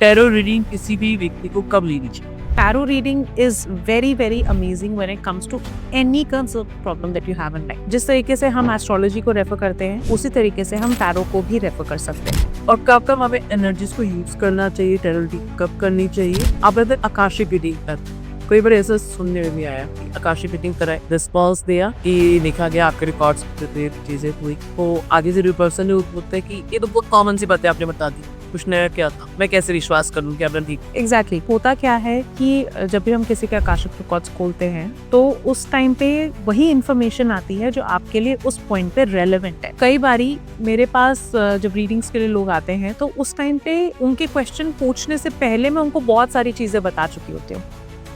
Tarot reading किसी भी व्यक्ति को कब लेनी चाहिए? Tarot reading is very very amazing when it comes to any kinds of problem that you have in life. जिस तरीके से हम एस्ट्रोलॉजी को रेफर करते हैं उसी तरीके से हम टैरो को भी रेफर कर सकते हैं। और कब कब हमें एनर्जीज को यूज करना चाहिए, टैरो रीडिंग कब करनी चाहिए? आप बताते आकाशिक रीडिंग कर कई बार ऐसा सुनने में भी आया कि आकाशिक रीडिंग तरह रिस्पॉन्स दिया कि लिखा गया आपके रिकॉर्ड्स चीजें हुई तो आगे से पर्सन होता है कि ये तो बहुत कॉमन सी बातें आपने बता दी, कुछ नया क्या था, मैं कैसे विश्वास करूं कि आपने ठीक। एग्जैक्टली होता क्या है कि जब भी हम किसी के आकाशिक रिकॉर्ड्स खोलते हैं तो उस टाइम पे वही इंफॉर्मेशन आती है जो आपके लिए उस पॉइंट पे रेलेवेंट है। कई बारी मेरे पास जब रीडिंग्स के लिए लोग आते हैं तो उस टाइम पे उनके क्वेश्चन पूछने से पहले मैं उनको बहुत सारी चीजें बता चुकी होती हूँ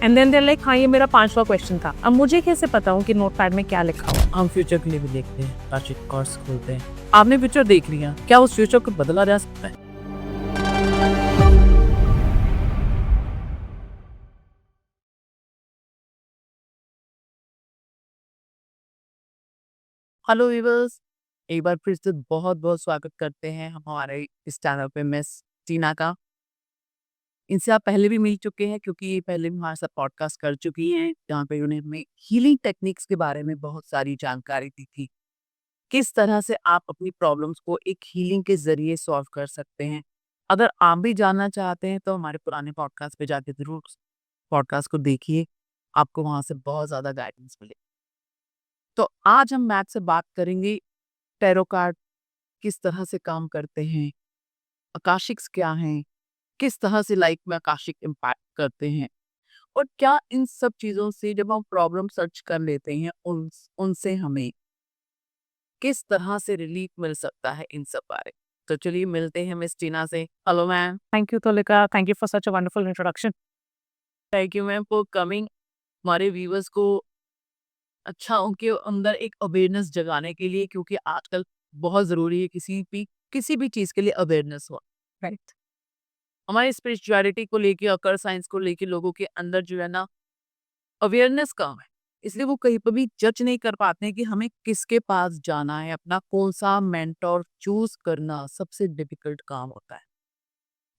एंड देन देयर लाइक हाँ ये मेरा 5वां क्वेश्चन था। अब मुझे कैसे पता हो कि नोटपैड में क्या लिखा हुआ है? हम फ्यूचर के लिए भी देखते हैं, आकाशिक रिकॉर्ड्स खोलते हैं। आपने फ्यूचर देख लिया, क्या उस फ्यूचर को बदला जा सकता है? हेलो व्यूअर्स, एक बार फिर से बहुत बहुत स्वागत करते हैं हम हमारे इस चैनल पे मिस टीना का। इनसे आप पहले भी मिल चुके हैं क्योंकि ये पहले भी हमारे साथ पॉडकास्ट कर चुकी हैं जहाँ पे उन्हें हमें हीलिंग टेक्निक्स के बारे में बहुत सारी जानकारी दी थी। किस तरह से आप अपनी प्रॉब्लम्स को एक हीलिंग के जरिए सॉल्व कर सकते हैं। अगर आप भी जानना चाहते हैं तो हमारे पुराने पॉडकास्ट पे जाके जरूर पॉडकास्ट को देखिए, आपको वहां से बहुत ज्यादा गाइडेंस मिले। तो आज हम मैथ से बात करेंगे, टैरो कार्ड किस तरह से काम करते हैं, आकाशिक्स क्या हैं, किस तरह से लाइफ में आकाशिक इम्पैक्ट करते हैं और क्या इन सब चीजों से जब हम प्रॉब्लम सर्च कर लेते हैं उनसे हमें किस तरह से रिलीफ मिल सकता है, इन सब बारे। तो चलिए मिलते हैं मिस टीना से। Hello ma'am. Thank you Tolika, thank you for such a wonderful introduction. Thank you ma'am for coming. हमारे व्यूअर्स को अच्छा उनके अंदर एक अवेयरनेस जगाने के लिए, क्योंकि आजकल बहुत जरूरी है किसी भी चीज के लिए अवेयरनेस हो। राइट। हमारी स्पिरिचुअलिटी को लेके, अकर साइंस को लेके लोगों के अंदर जो है ना अवेयरनेस कम है, इसलिए वो कहीं पर भी जज नहीं कर पाते हैं कि हमें किसके पास जाना है। अपना कौन सा मेंटोर चूज करना सबसे डिफिकल्ट काम होता है।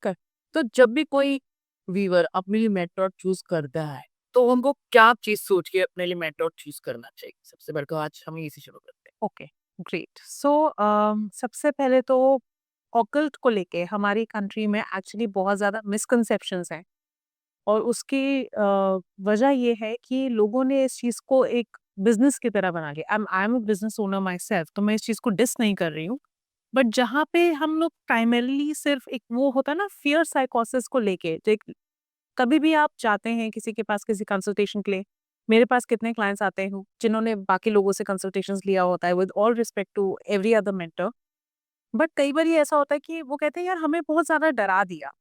कर तो जब भी कोई व्यूअर अपने लिए मेंटोर चूज करता है तो उनको क्या चीज सोच के अपने लिए मेंटोर चूज करना चाहिए? सबसे बढ़कर आज हम इसी शुरू करते हैं। Okay, great. सो सबसे पहले तो ऑकल्ट को लेके हमारी कंट्री में एक्चुअली बहुत ज़्यादा मिसकंसेप्शंस हैं और उसकी वजह ये है कि लोगों ने इस चीज़ को एक बिजनेस की तरह बना लिया। I am a business owner my self, तो मैं इस चीज़ को डिस नहीं कर रही हूँ। बट जहाँ पे हम लोग प्राइमरली सिर्फ एक वो होता है ना फियर साइकोसिस को लेके, कभी भी आप जाते हैं किसी के पास किसी कंसल्टेशन के लिए, मेरे पास कितने क्लाइंट्स आते हैं जिन्होंने बाकी लोगों से कंसल्टेशंस लिया होता है with all respect to every other mentor. But कई बार ये ऐसा होता है कि वो कहते हैं यार हमें बहुत ज्यादा डरा दिया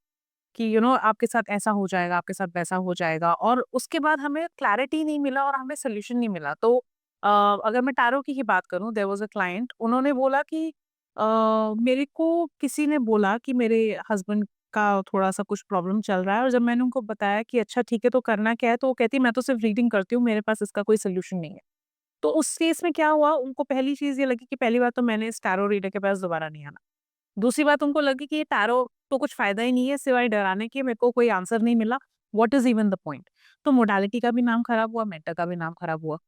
कि आपके साथ ऐसा हो जाएगा, आपके साथ वैसा हो जाएगा, और उसके बाद हमें क्लैरिटी नहीं मिला और हमें सोल्यूशन नहीं मिला। तो अगर मैं टैरो की ही बात करूं, देयर वाज अ क्लाइंट, उन्होंने बोला कि मेरे को किसी ने बोला कि मेरे हस्बैंड का थोड़ा सा कुछ प्रॉब्लम चल रहा है, और जब मैंने उनको बताया कि अच्छा ठीक है तो करना क्या है, तो वो कहती मैं तो सिर्फ रीडिंग करती हूँ, मेरे पास इसका कोई सोल्यूशन नहीं है। तो उस केस में क्या हुआ, उनको पहली चीज ये लगी कि पहली बात तो मैंने इस टैरो रीडर के पास दोबारा नहीं आना। दूसरी बात उनको लगी कि ये टैरो तो कुछ फायदा ही नहीं है सिवाय डराने के, मेरे को कोई आंसर नहीं मिला, what is even the point. तो मोडालिटी का भी नाम खराब हुआ, मेंटर का भी नाम खराब हुआ।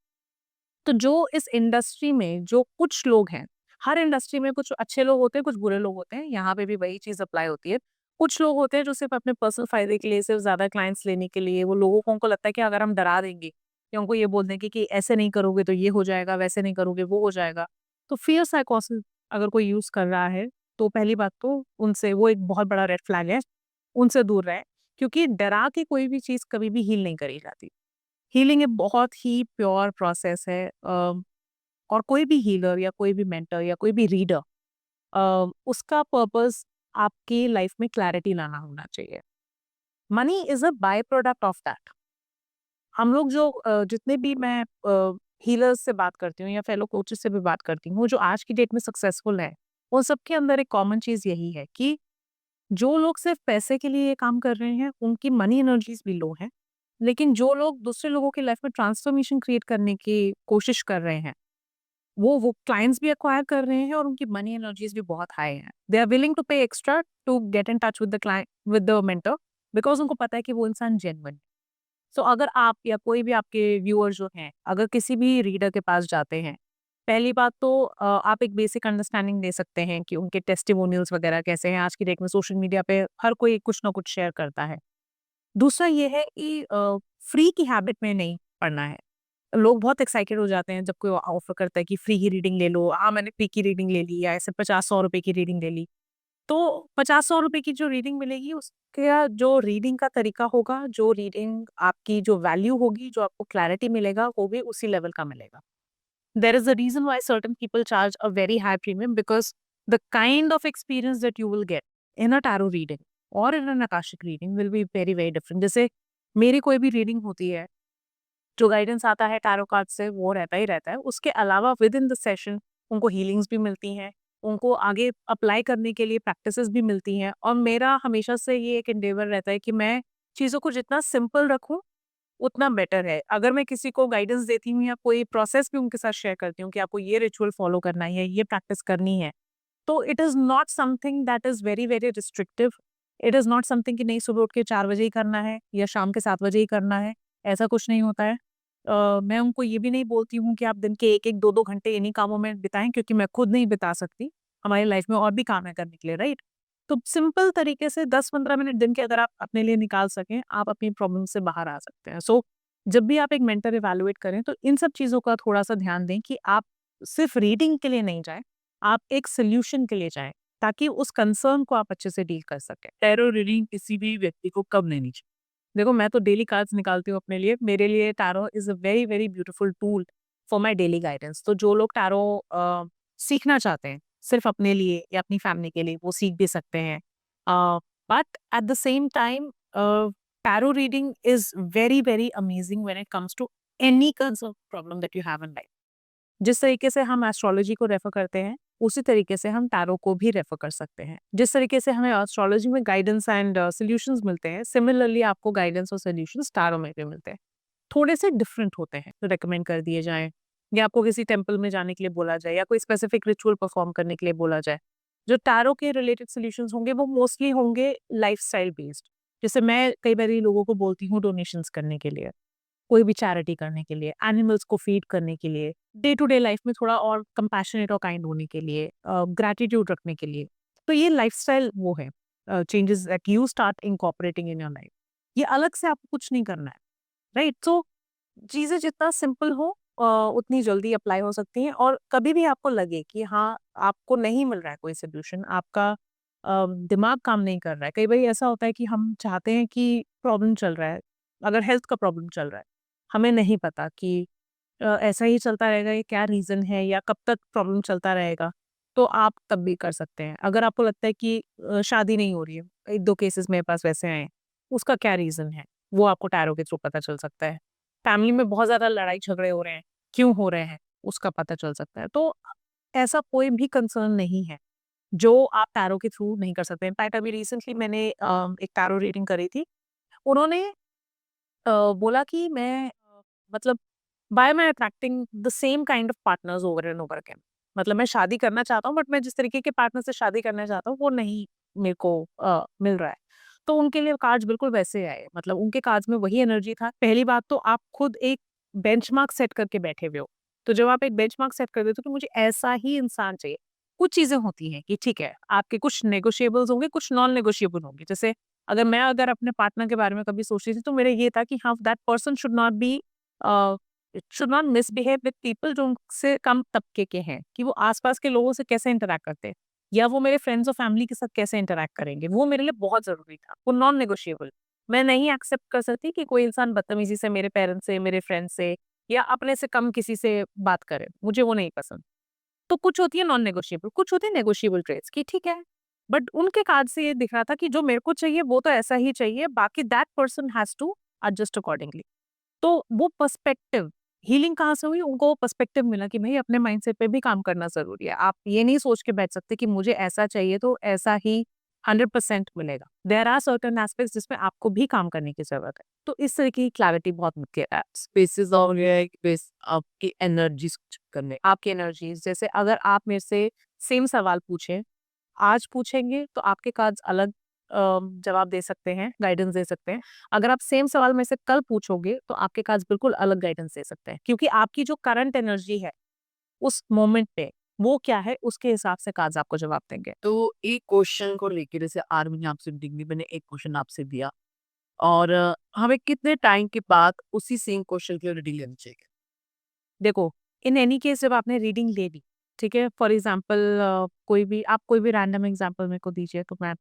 तो जो इस इंडस्ट्री में जो कुछ लोग हैं, हर इंडस्ट्री में कुछ अच्छे लोग होते हैं, कुछ बुरे लोग होते हैं, यहाँ पे भी वही चीज अप्लाई होती है। कुछ लोग होते हैं जो सिर्फ अपने पर्सनल फायदे के लिए, सिर्फ ज्यादा क्लाइंट्स लेने के लिए, वो लोगों को उनको लगता है कि अगर हम डरा देंगे या उनको ये बोल देंगे कि ऐसे नहीं करोगे तो ये हो जाएगा, वैसे नहीं करोगे वो हो जाएगा, तो फियर साइकोसिस अगर कोई यूज कर रहा है तो पहली बात तो उनसे वो एक बहुत बड़ा रेड फ्लैग है, उनसे दूर रहे। क्योंकि डरा के कोई भी चीज कभी भी हील नहीं करी जाती। हीलिंग एक बहुत ही प्योर प्रोसेस है, और कोई भी हीलर या कोई भी मेंटर या कोई भी रीडर, उसका पर्पस आपकी लाइफ में क्लैरिटी लाना होना चाहिए। Money is a by product of that. हम लोग जो जितने भी मैं हीलर्स से बात करती हूँ या फेलो कोचेस से भी बात करती हूँ जो आज की डेट में सक्सेसफुल है, उन सबके अंदर एक कॉमन चीज यही है कि जो लोग सिर्फ पैसे के लिए ये काम कर रहे हैं उनकी मनी एनर्जीज भी लो है, लेकिन जो लोग दूसरे लोगों की लाइफ में ट्रांसफॉर्मेशन क्रिएट करने की कोशिश कर रहे हैं वो क्लाइंट्स भी एक्वायर कर रहे हैं और उनकी मनी एनर्जीज भी बहुत हाई है। They are willing to pay extra to get in touch with the client, with the mentor, because उनको पता है कि वो इंसान जेन्युइन। सो अगर आप या कोई भी आपके व्यूअर जो हैं, अगर किसी भी रीडर के पास जाते हैं, पहली बात तो आप एक बेसिक अंडरस्टैंडिंग दे सकते हैं कि उनके टेस्टिमोनियल्स वगैरह कैसे हैं। आज की डेट में सोशल मीडिया पे हर कोई कुछ ना कुछ शेयर करता है। दूसरा ये है कि फ्री की हैबिट में नहीं पड़ना है। लोग बहुत एक्साइटेड हो जाते हैं जब कोई ऑफर करता है कि फ्री की रीडिंग ले लो। हाँ, मैंने फ्री की रीडिंग ले ली या ऐसे 50-100 रुपए की रीडिंग ले ली। तो 50-100 रुपए की जो रीडिंग मिलेगी उसका जो रीडिंग का तरीका होगा, जो रीडिंग आपकी जो वैल्यू होगी, जो आपको क्लैरिटी मिलेगा, वो भी उसी लेवल का मिलेगा। There is a reason why certain people charge a very high premium because the kind of experience that you will get in a tarot reading or in an Akashic reading will be very, very different. जैसे मेरी कोई भी reading होती है, जो guidance आता है tarot card से वो रहता ही रहता है। उसके अलावा विद इन द सेशन उनको हीलिंग्स भी मिलती हैं, उनको आगे अप्लाई करने के लिए प्रैक्टिसेस भी मिलती हैं और मेरा हमेशा से ये एक एंडेवर रहता है कि मैं चीज़ों को जितना सिंपल रखूँ, उतना बेटर है। अगर मैं किसी को गाइडेंस देती हूँ या कोई प्रोसेस भी उनके साथ शेयर करती हूँ कि आपको ये रिचुअल फॉलो करना है, ये प्रैक्टिस करनी है, तो it is not something that is very, very restrictive. It is not something कि नहीं सुबह उठ के 4 बजे ही करना है या शाम के 7 बजे ही करना है, ऐसा कुछ नहीं होता है। मैं उनको ये भी नहीं बोलती हूँ कि आप दिन के 1-1, 2-2 घंटे इन्हीं कामों में बिताएँ क्योंकि मैं खुद नहीं बिता सकती। हमारी लाइफ में और भी काम है करने के लिए, राइट? तो सिंपल तरीके से 10-15 मिनट दिन के अगर आप अपने लिए निकाल सकें, आप अपनी प्रॉब्लम से बाहर आ सकते हैं। सो जब भी आप एक मेंटर इवैल्यूएट करें, तो इन सब चीज़ों का थोड़ा-सा ध्यान दें कि आप सिर्फ रीडिंग के लिए नहीं जाएँ, आप एक सॉल्यूशन के लिए जाएँ, ताकि उस कंसर्न को आप अच्छे से डील कर सकें। टैरो रीडिंग किसी भी व्यक्ति को कब लेनी चाहिए? देखो, मैं तो डेली कार्ड्स निकालती हूँ अपने लिए। मेरे लिए tarot is a very, very beautiful tool for my daily guidance. तो जो लोग टैरो सीखना चाहते हैं, सिर्फ अपने लिए या अपनी फैमिली के लिए, वो सीख भी सकते हैं। But at the same time tarot reading is very, very amazing when it comes to any kinds of problem that you have in life. जिस तरीके से हम एस्ट्रोलॉजी को रेफर करते हैं, उसी तरीके से हम टैरो को भी रेफर कर सकते हैं। जिस तरीके से हमें एस्ट्रोलॉजी में गाइडेंस एंड सॉल्यूशंस मिलते हैं, सिमिलरली आपको गाइडेंस और सॉल्यूशंस टैरो में भी मिलते हैं। थोड़े से डिफरेंट होते हैं, तो रेकमेंड कर दिए जाएँ या आपको किसी टेम्पल में जाने के लिए बोला जाए या कोई स्पेसिफिक रिचुअल परफॉर्म करने के लिए बोला जाए। जो टैरो के रिलेटेड सॉल्यूशंस होंगे, वो मोस्टली होंगे लाइफस्टाइल बेस्ड। जैसे मैं कई बारी लोगों को बोलती हूँ डोनेशंस करने के लिए। कोई भी चैरिटी करने के लिए, एनिमल्स को फीड करने के लिए, डे टू डे लाइफ में थोड़ा और कंपैशनेट और काइंड होने के लिए, ग्रैटिट्यूड रखने के लिए। तो ये लाइफ़स्टाइल वो है changes that you start incorporating in your life. ये अलग से आपको कुछ नहीं करना है, राइट? सो चीज़ें जितना सिंपल हो उतनी जल्दी अप्लाई हो सकती हैं और कभी भी आपको लगे कि हाँ, आपको नहीं मिल रहा है कोई सॉल्यूशन, आपका दिमाग काम नहीं कर रहा है। कई बारी ऐसा होता है कि हम चाहते हैं कि प्रॉब्लम चल रहा है, अगर हेल्थ का प्रॉब्लम चल रहा है, हमें नहीं पता कि ऐसा ही चलता रहेगा, ये क्या रीज़न है या कब तक प्रॉब्लम चलता रहेगा, तो आप तब भी कर सकते हैं। अगर आपको लगता है कि शादी नहीं हो रही है, 1-2 केसेस मेरे पास वैसे आए हैं, उसका क्या रीज़न है, वो आपको टैरो के थ्रू पता चल सकता है। फैमिली में बहुत ज़्यादा लड़ाई-झगड़े हो रहे हैं, क्यों हो रहे हैं, उसका पता चल सकता है। तो ऐसा कोई भी कंसर्न नहीं है, जो आप टैरो के थ्रू नहीं कर सकते। इनफैक्ट अभी रिसेंटली मैंने एक टैरो रीडिंग करी थी। उन्होंने बोला कि मैं मतलब why am I attracting the same kind of partners over and over again. मतलब मैं शादी करना चाहता हूँ बट मैं जिस तरीके के पार्टनर से शादी करना चाहता हूँ वो नहीं मेरे को मिल रहा है। तो उनके लिए कार्ड्स बिल्कुल वैसे आए, मतलब उनके कार्ड्स में वही एनर्जी था। पहली बात तो आप खुद एक बेंचमार्क सेट करके बैठे हुए हो। तो जब आप एक बेंचमार्क सेट कर देते हो कि मुझे ऐसा ही इंसान चाहिए, कुछ चीज़ें होती हैं कि ठीक है, आपके कुछ नेगोशिएबल्स होंगे, कुछ नॉन नेगोशिएबल होंगे। जैसे अगर अपने पार्टनर के बारे में कभी सोच रही थी तो मेरा ये था कि हाँ, that person should not be should not misbehave with people जो उनसे कम तबके के हैं, कि वो आस-पास के लोगों से कैसे इंटरैक्ट करते हैं या वो मेरे फ्रेंड्स और फैमिली के साथ कैसे इंटरैक्ट करेंगे, वो मेरे लिए बहुत ज़रूरी था। वो नॉन नेगोशिएबल। मैं नहीं एक्सेप्ट कर सकती कि कोई इंसान बदतमीज़ी से मेरे पेरेंट्स से, मेरे फ्रेंड्स से या अपने से कम किसी से बात करे, मुझे वो नहीं पसंद। तो कुछ होती है नॉन नेगोशिएबल, कुछ होते हैं नेगोशिएबल ट्रेड्स कि ठीक है, बट उनके कार्ड से ये दिख रहा था कि जो मेरे को चाहिए वो तो ऐसा ही चाहिए, बाकी that person has to adjust accordingly. तो वो पर्सपेक्टिव हीलिंग कहाँ से हुई? उनको वो पर्सपेक्टिव मिला कि भई अपने माइंडसेट पे भी काम करना ज़रूरी है। आप ये नहीं सोच के बैठ सकते कि मुझे ऐसा चाहिए तो ऐसा ही 100% मिलेगा। देयर आर सर्टेन एस्पेक्ट्स जिसमें आपको भी काम करने की ज़रूरत है। तो इस तरह की क्लैरिटी बहुत मुख्य है। स्पेसेस और ये है कि बेस आपकी एनर्जी करने आपकी एनर्जीज़ जैसे अगर आप मेरे से सेम सवाल पूछें, आज पूछेंगे तो आपके कार्ड्स अलग जवाब दे सकते हैं, गाइडेंस दे सकते हैं। अगर आप सेम सवाल मेरे से कल पूछोगे तो आपके कार्ड्स बिल्कुल अलग गाइडेंस दे सकते हैं। क्योंकि आपकी जो करंट एनर्जी है, उस मोमेंट पे वो क्या है उसके हिसाब से कार्ड्स आपको जवाब देंगे। तो एक क्वेश्चन को लेके जैसे आज मैंने आपसे डिग्री मैंने एक क्वेश्चन आपसे दिया और हमें कितने टाइम के बाद उसी सेम क्वेश्चन की रीडिंग लेनी चाहिए? देखो, इन एनी केस जब आपने रीडिंग ले ली, ठीक है? फॉर एग्ज़ाम्पल कोई भी रैंडम एग्ज़ाम्पल मेरे को दीजिए तो मैं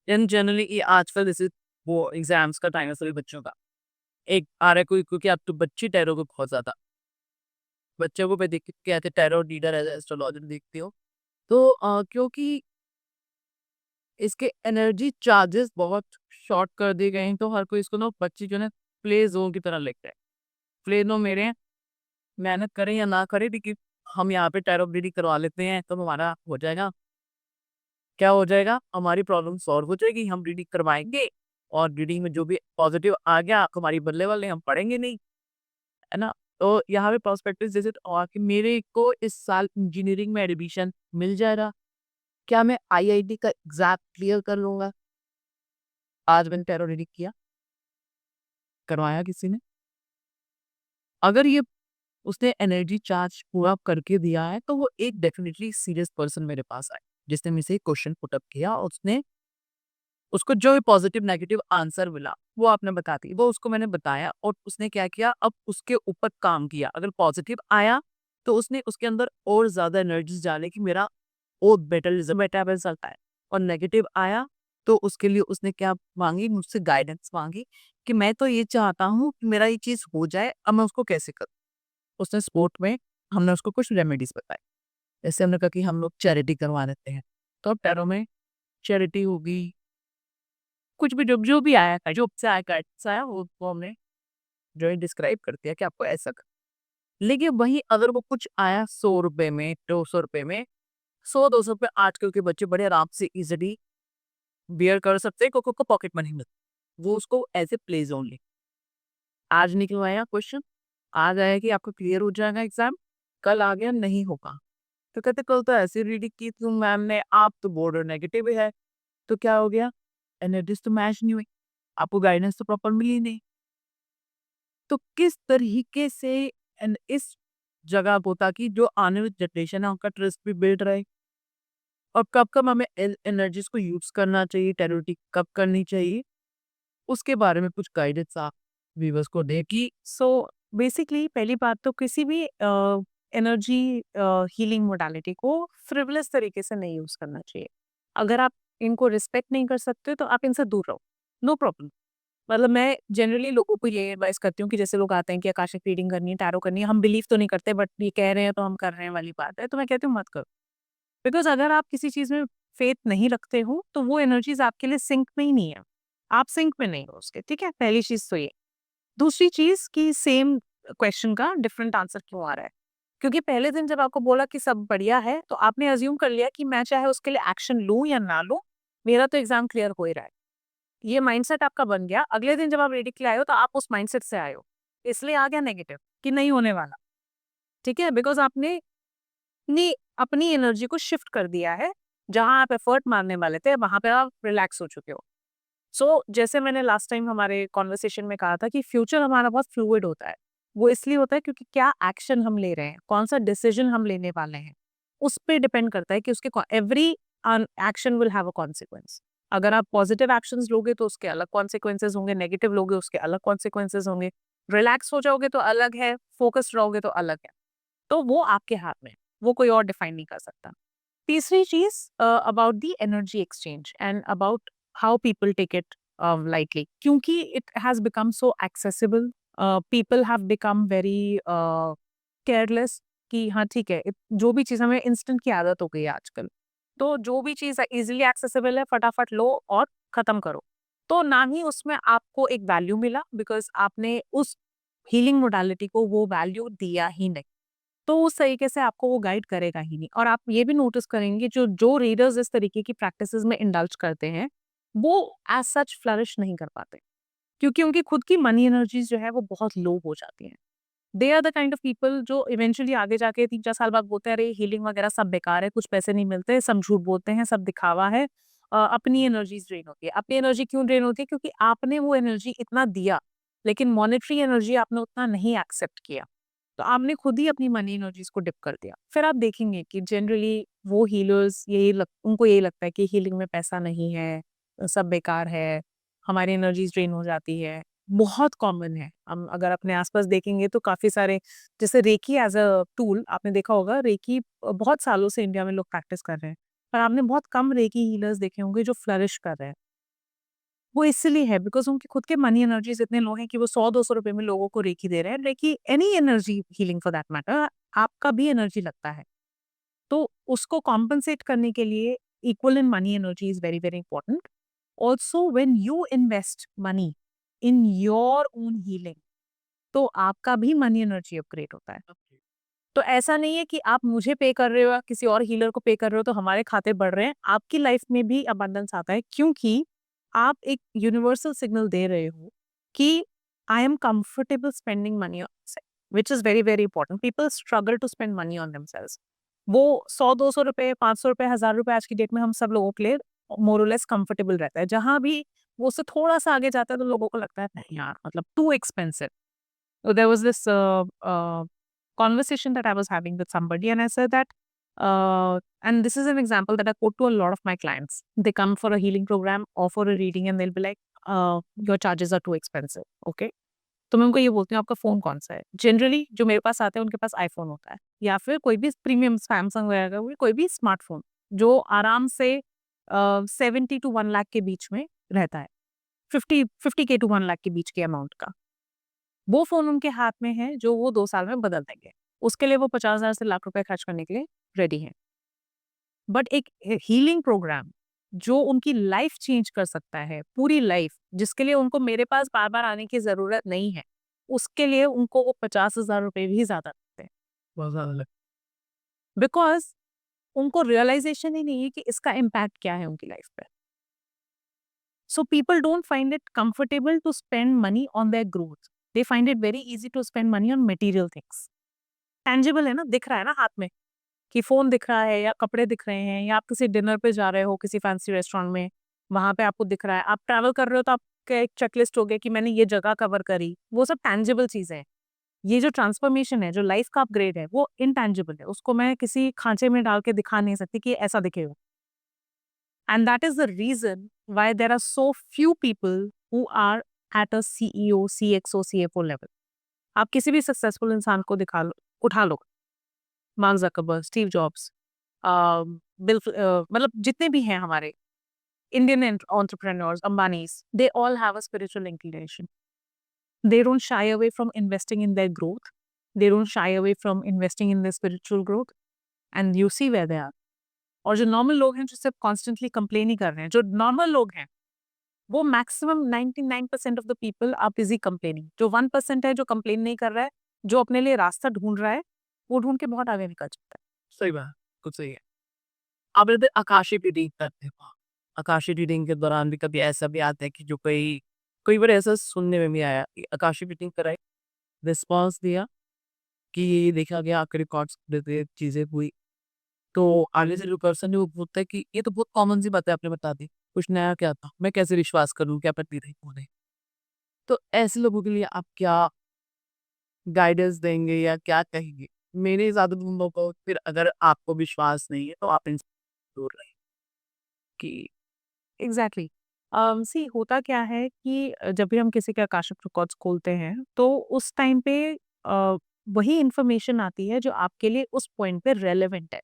इन जनरली ये आजकल जैसे वो एग्जाम्स का टाइम है सभी बच्चों का। एक आ रहा है कोई क्योंकि अब तो बच्चे टैरो को बहुत ज़्यादा बच्चों को मैं देख के कहते टैरो रीडर एज़ एस्ट्रोलॉजर देखती हूँ। तो क्योंकि इसके एनर्जी चार्जेस बहुत शॉर्ट कर दिए गए हैं तो हर कोई इसको ना बच्चे जो है ना प्ले ज़ोन की तरह लेते हैं। प्ले ज़ोन मेरे मेहनत करें या ना करें लेकिन हम यहाँ पे टैरो रीडिंग करवा लेते हैं तो हमारा हो जाएगा। क्या हो जाएगा? हमारी प्रॉब्लम सॉल्व हो जाएगी, हम रीडिंग करवाएँगे और रीडिंग में जो भी पॉज़िटिव आ गया हमारी बल्ले-वल्ले हम पढ़ेंगे नहीं, है ना? तो यहाँ पे पर्सपेक्टिव जैसे और कि मेरे को इस साल इंजीनियरिंग में एडमिशन मिल जाएगा। क्या मैं आईआईटी का एग्ज़ाम क्लियर कर लूँगा? आज मैंने टैरो रीडिंग किया, करवाया किसी ने। अगर ये उसने एनर्जी चार्ज पूरा करके दिया है, तो वो एक डेफ़िनिटली सीरियस पर्सन मेरे पास आए, जिसने मुझसे क्वेश्चन पुट अप किया और उसने उसको जो भी पॉजिटिव नेगेटिव आंसर मिला, वो आपने बता दी। वो उसको मैंने बताया और उसने क्या किया अब उसके ऊपर काम किया। अगर पॉजिटिव आया, तो उसने उसके अंदर और ज़्यादा एनर्जीज़ डाली कि मेरा और बेटर रिज़ल्ट आए और नेगेटिव आया, तो उसके लिए उसने क्या माँगी मुझसे गाइडेंस माँगी कि मैं तो ये चाहता हूँ कि मेरा ये चीज़ हो जाए, अब मैं उसको कैसे करूँ? उसने सपोर्ट में हमने उसको कुछ रेमेडीज़ बताई। जैसे हमने कहा कि हम लोग चैरिटी करवा देते हैं। तो अब टैरो में चैरिटी होगी कुछ भी जो भी आया था, जो से आया गाइडेंस आया वो हमने जो है डिस्क्राइब कर दिया कि आपको ऐसा लेकिन वहीं अगर वो कुछ आया ₹100 में, ₹200 में, 100-200 रुपए आजकल के बच्चे बड़े आराम से ईज़िली बियर कर सकते हैं क्योंकि उनको पॉकेट मनी मिलती वो उसको एज़ ए प्ले ज़ोन ले आज निकलवाया क्वेश्चन, आज आया कि आपका क्लियर हो जाएगा एग्ज़ाम, कल आ गया नहीं होगा। तो कहते कल तो ऐसी रीडिंग की थी मैम ने, आप तो बोर्ड और नेगेटिव ही है। तो क्या हो गया? एनालिसिस तो मैच नहीं हुई, आपको गाइडेंस तो प्रॉपर मिली नहीं। तो किस तरीके से इस जगह को ताकि जो आने वाली जनरेशन है उनका ट्रस्ट भी बिल्ड रहे और कब-कब हमें एनर्जीज़ को यूज़ करना चाहिए, टेरिटरी कब करनी चाहिए, उसके बारे में कुछ गाइडेंस आप व्यूअर्स को दें कि सो बेसिकली पहली बात तो किसी भी एनर्जी हीलिंग मोडालिटी को फ्रिवलेस तरीके से नहीं यूज़ करना चाहिए। अगर आप इनको रिस्पेक्ट नहीं कर सकते तो आप इनसे दूर रहो, नो प्रॉब्लम। मतलब मैं जनरली लोगों को ये एडवाइस करती हूँ कि जैसे लोग आते हैं कि आकाशिक रीडिंग करनी है, टैरो करनी है, हम बिलीव तो नहीं करते बट ये कह रहे हैं तो हम कर रहे हैं वाली बात है, तो मैं कहती हूँ मत करो। बिकॉज़ अगर आप किसी चीज़ में फेथ नहीं रखते हो, तो वो एनर्जीज़ आपके लिए सिंक में ही नहीं है। आप सिंक में नहीं हो उसके, ठीक है? पहली चीज़ तो ये। दूसरी चीज़ कि सेम क्वेश्चन का डिफरेंट आंसर क्यों आ रहा है? क्योंकि पहले दिन जब आपको बोला कि सब बढ़िया है, तो आपने अज़्यूम कर लिया कि मैं चाहे उसके लिए एक्शन लूँ या ना लूँ, मेरा तो एग्ज़ाम क्लियर हो ही रहा है। ये माइंडसेट आपका बन गया, अगले दिन जब आप रीडिंग के लिए आए हो, तो आप उस माइंडसेट से आए हो। इसलिए आ गया नेगेटिव कि नहीं होने वाला, ठीक है? बिकॉज़ आपने अपनी एनर्जी को शिफ्ट कर दिया है, जहाँ आप एफर्ट मारने वाले थे, वहाँ पे आप रिलैक्स हो चुके हो। जैसे मैंने लास्ट टाइम हमारे कॉन्वर्सेशन में कहा था कि फ्यूचर हमारा बहुत फ्लूइड होता है। वो इसलिए होता है क्योंकि क्या एक्शन हम ले रहे हैं, कौन-सा डिसीजन हम लेने वाले हैं, उस पे डिपेंड करता है कि उसके every action will have a consequence. अगर आप पॉजिटिव एक्शंस लोगे तो उसके अलग कॉन्सिक्वेंसेस होंगे, नेगेटिव लोगे उसके अलग कॉन्सिक्वेंसेस होंगे। रिलैक्स हो जाओगे तो अलग है, फोकस्ड रहोगे तो अलग है। तो वो आपके हाथ में है, वो कोई और डिफाइन नहीं कर सकता। तीसरी चीज़ about the energy exchange and about how people take it lightly क्योंकि it has become so accessible people have become very careless कि हाँ ठीक है जो भी चीज़ हमें इंस्टेंट की आदत हो गई है आजकल तो जो भी चीज़ इजीली एक्सेसिबल है फटाफट लो और ख़त्म करो तो ना ही उसमें आपको एक वैल्यू मिला बिकॉज आपने उस हीलिंग मोडालिटी को वो वैल्यू दिया ही नहीं तो उस तरीके से आपको वो गाइड करेगा ही नहीं। और आप ये भी नोटिस करेंगे जो जो रीडर्स इस तरीके की प्रैक्टिसेस में इंडल्ज करते हैं, वो एज सच फ्लरिश नहीं कर पाते, क्योंकि उनकी खुद की मनी एनर्जीज जो है वो बहुत लो हो जाती हैं। They are the kind of people जो इवेंचुअली आगे जाके 3-4 साल बाद बोलते हैं अरे हीलिंग वगैरह सब बेकार है, कुछ पैसे नहीं मिलते, सब झूठ बोलते हैं, सब दिखावा है। अपनी एनर्जीज ड्रेन होती है। अपनी एनर्जी क्यों ड्रेन होती है? क्योंकि आपने वो एनर्जी इतना दिया, लेकिन मॉनेटरी एनर्जी आपने उतना नहीं एक्सेप्ट किया, तो आपने खुद ही अपनी मनी एनर्जीज को डिप कर दिया। फिर आप देखेंगे कि जनरली वो हीलर्स उनको यही लगता है कि हीलिंग में पैसा नहीं है, सब बेकार है, हमारी एनर्जीज ड्रेन हो जाती है। बहुत कॉमन है। हम अगर अपने आसपास देखेंगे तो काफी सारे, जैसे रेकी एज अ टूल, आपने देखा होगा रेकी बहुत सालों से इंडिया में लोग प्रैक्टिस कर रहे हैं, पर आपने बहुत कम रेकी हीलर्स देखे होंगे जो फ्लरिश कर रहे हैं। वो इसलिए है बिकॉज उनके खुद के मनी एनर्जीज इतने लो हैं कि वो 100-200 रुपए में लोगों को रेकी दे रहे हैं। Reiki, any energy healing for that matter, आपका भी एनर्जी लगता है, तो उसको कॉम्पनसेट करने के लिए equal in money energy is very very important. Also when you invest money in your own healing, तो आपका भी मनी एनर्जी अपग्रेड होता है। तो ऐसा नहीं है कि आप मुझे पे कर रहे हो या किसी और हीलर को पे कर रहे हो तो हमारे खाते बढ़ रहे हैं। आपकी लाइफ में भी अबंडेंस आता है, क्योंकि आप एक यूनिवर्सल सिग्नल दे रहे हो कि I am comfortable spending money on, which is very very important. People struggle to spend money on themselves. वो 100-200 रुपए, 500 रुपए, 1000 रुपए आज की डेट में हम सब लोगों के लिए मोरलेस कंफर्टेबल रहता है। जहां भी वो उससे थोड़ा सा आगे जाता है तो लोगों को लगता है नहीं यार, मतलब too expensive. There was this conversation that I was having with somebody, and I said that, and this is an example that I quote to a lot of my clients. They come for a healing program or for a reading, and they'll be like, "Your charges are too expensive." Okay. तो मैं उनको ये बोलती हूँ, आपका phone कौन सा है? जनरली जो मेरे पास आते हैं उनके पास आईफोन होता है, या फिर कोई भी प्रीमियम सैमसंग वगैरह का कोई भी स्मार्टफोन जो आराम से 70 to 1 लाख के बीच में रहता है, 50K to 1 लाख के बीच के अमाउंट का। वो फ़ोन उनके हाथ में है जो वो 2 साल में बदल देंगे। उसके लिए वो 50,000 से लाख रुपए खर्च करने के लिए रेडी हैं। बट एक हीलिंग प्रोग्राम जो उनकी लाइफ चेंज कर सकता है, पूरी लाइफ, जिसके लिए उनको मेरे पास बार-बार आने की ज़रूरत नहीं है, उसके लिए उनको वो 50,000 रुपए भी ज़्यादा लगते हैं। बहुत ज़्यादा लग बिकॉज़ उनको रियलाइज़ेशन ही नहीं है कि इसका इम्पैक्ट क्या है उनकी लाइफ पे। So people don't find it comfortable to spend money on their growth. They find it very easy to spend money on material things. Tangible है ना, दिख रहा है ना हाथ में, कि फ़ोन दिख रहा है या कपड़े दिख रहे हैं या आप किसी डिनर पे जा रहे हो किसी फैंसी रेस्टोरेंट में, वहाँ पे आपको दिख रहा है। आप ट्रैवल कर रहे हो तो आपका एक चेकलिस्ट हो गया कि मैंने ये जगह कवर करी। वो सब टैंजिबल चीज़ें हैं। ये जो ट्रांसफॉर्मेशन है, जो लाइफ का अपग्रेड है, वो इनटैंजिबल है। उसको मैं किसी खाँचे में डाल के दिखा नहीं सकती कि ऐसा दिखेगा। And that is the reason why there are so few people who are at a CEO, CXO, CFO level. आप किसी भी सक्सेसफुल इंसान को दिखा लो, उठा लो, मार्क ज़करबर्ग, स्टीव जॉब्स, मतलब जितने भी हैं हमारे Indian entrepreneurs, Ambanis, they all have a spiritual inclination. They don't shy away from investing in their growth. They don't shy away from investing in their spiritual growth. And you see where they are. और जो normal लोग हैं जो सिर्फ constantly complain ही कर रहे हैं, जो नॉर्मल लोग हैं, वो maximum 99% of the people are busy complaining. जो 1% है जो कंप्लेन नहीं कर रहा है, जो अपने लिए रास्ता ढूंढ रहा है, वो ढूंढ के बहुत आगे निकल जाता है। सही बात, कुछ सही है। आप कहते आकाशीय रीडिंग करते हो। आकाशीय रीडिंग के दौरान भी कभी ऐसा भी आता है कि जो कई बार ऐसा सुनने में भी आया कि आकाशीय रीडिंग कराई, रिस्पॉन्स दिया कि ये देखा गया, आपके रिकॉर्ड्स देते चीज़ें हुई। तो आगे से जो पर्सन है वो बोलता है कि ये तो बहुत कॉमन सी बात है, आपने बता दी, कुछ नया क्या था? मैं कैसे विश्वास करूँ, क्या पता नहीं कौन है? तो ऐसे लोगों के लिए आप क्या गाइडेंस देंगे या क्या कहेंगे? मेरे हिसाब से तुम लोग को फिर अगर आपको विश्वास नहीं है तो आप इनसे दूर रहें कि एग्जैक्टली। सी होता क्या है कि जब भी हम किसी के आकाशिक रिकॉर्ड्स खोलते हैं तो उस टाइम पे वही इंफॉर्मेशन आती है जो आपके लिए उस पॉइंट पे रेलेवेंट है।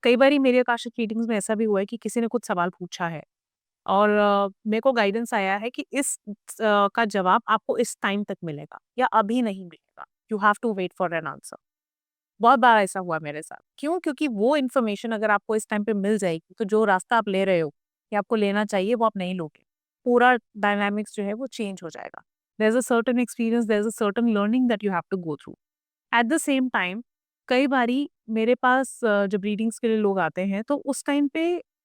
कई बार मेरे आकाशिक रीडिंग्स में ऐसा भी हुआ है कि किसी ने कुछ सवाल पूछा है और मेरे को गाइडेंस आया है कि इस का जवाब आपको इस टाइम तक मिलेगा या अभी नहीं मिलेगा। You have to wait for an answer. बहुत बार ऐसा हुआ मेरे साथ। क्यों? क्योंकि वो इन्फॉर्मेशन अगर आपको इस टाइम पे मिल जाएगी तो जो रास्ता आप ले रहे हो कि आपको लेना चाहिए वो आप नहीं लोगे। पूरा डायनामिक्स जो है वो चेंज हो जाएगा। There is a certain experience, there is a certain learning that you have to go through. At the same time कई बारी मेरे पास जब रीडिंग्स के लिए लोग आते हैं तो उस टाइम पे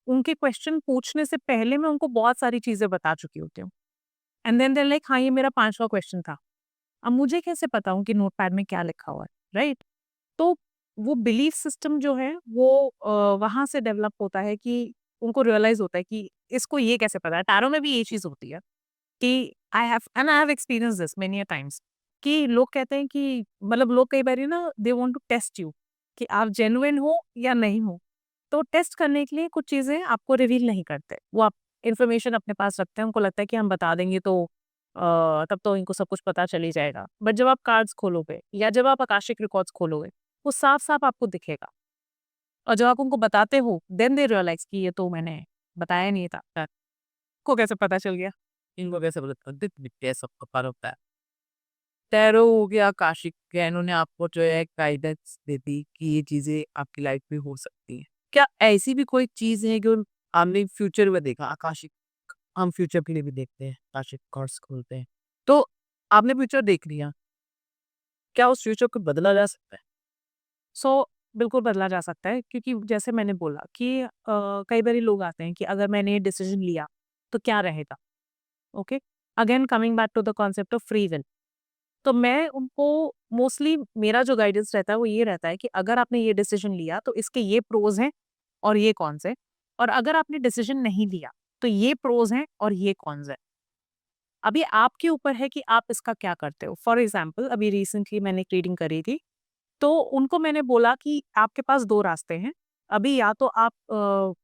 उनके क्वेश्चन पूछने से पहले मैं उनको बहुत सारी चीज़ें बता चुकी होती हूँ। And then they are like हाँ, ये मेरा 5वां क्वेश्चन था। अब मुझे कैसे पता हो कि नोटपैड में क्या लिखा हुआ है, राइट? तो वो बिलीफ सिस्टम जो है वो वहाँ से डेवलप होता है कि उनको रियलाइज़ होता है कि इसको ये कैसे पता है? टैरो में भी ये चीज़ होती है कि I have experienced this many a times कि लोग कहते हैं कि मतलब लोग कई बारी ना they want to test you कि आप जेन्युइन हो या नहीं हो। तो टेस्ट करने के लिए कुछ चीज़ें आपको रिवील नहीं करते। वो आप इन्फॉर्मेशन अपने पास रखते हैं, उनको लगता है कि हम बता देंगे तो तब तो इनको सब कुछ पता चल ही जाएगा। बट जब आप कार्ड्स खोलोगे या जब आप आकाशिक रिकॉर्ड्स खोलोगे, वो साफ-साफ आपको दिखेगा और जब आप उनको बताते हो, देन दे रियलाइज़ कि ये तो मैंने बताया नहीं था। को कैसे पता चल गया? इनको कैसे पता चलता है? कैसे पता होता है? टैरो हो गया, आकाशिक क्या इन्होंने आपको जो है गाइडेंस दे दी कि ये चीज़ें आपकी लाइफ में हो सकती हैं। क्या ऐसी भी कोई चीज़ है जो आपने फ्यूचर में देखा? आकाशिक हम फ्यूचर के लिए भी देखते हैं, आकाशिक कार्ड्स खोलते हैं। तो आपने फ्यूचर देख लिया, क्या उस फ्यूचर को बदला जा सकता है? सो बिल्कुल बदला जा सकता है क्योंकि जैसे मैंने बोला कि कई बारी लोग आते हैं कि अगर मैंने ये डिसीजन लिया, तो क्या रहेगा? Okay? Again coming back to the concept of free will. तो मैं उनको मोस्टली मेरा जो गाइडेंस रहता है वो ये रहता है कि अगर आपने ये डिसीजन लिया तो इसके ये प्रोज हैं और ये कॉन्स हैं और अगर आपने डिसीजन नहीं लिया तो ये प्रोज हैं और ये कॉन्स हैं। अभी आपके ऊपर है कि आप इसका क्या करते हो। फॉर एग्जाम्पल अभी रिसेंटली मैंने एक रीडिंग करी थी तो उनको मैंने बोला कि आपके पास दो रास्ते हैं। अभी या तो आप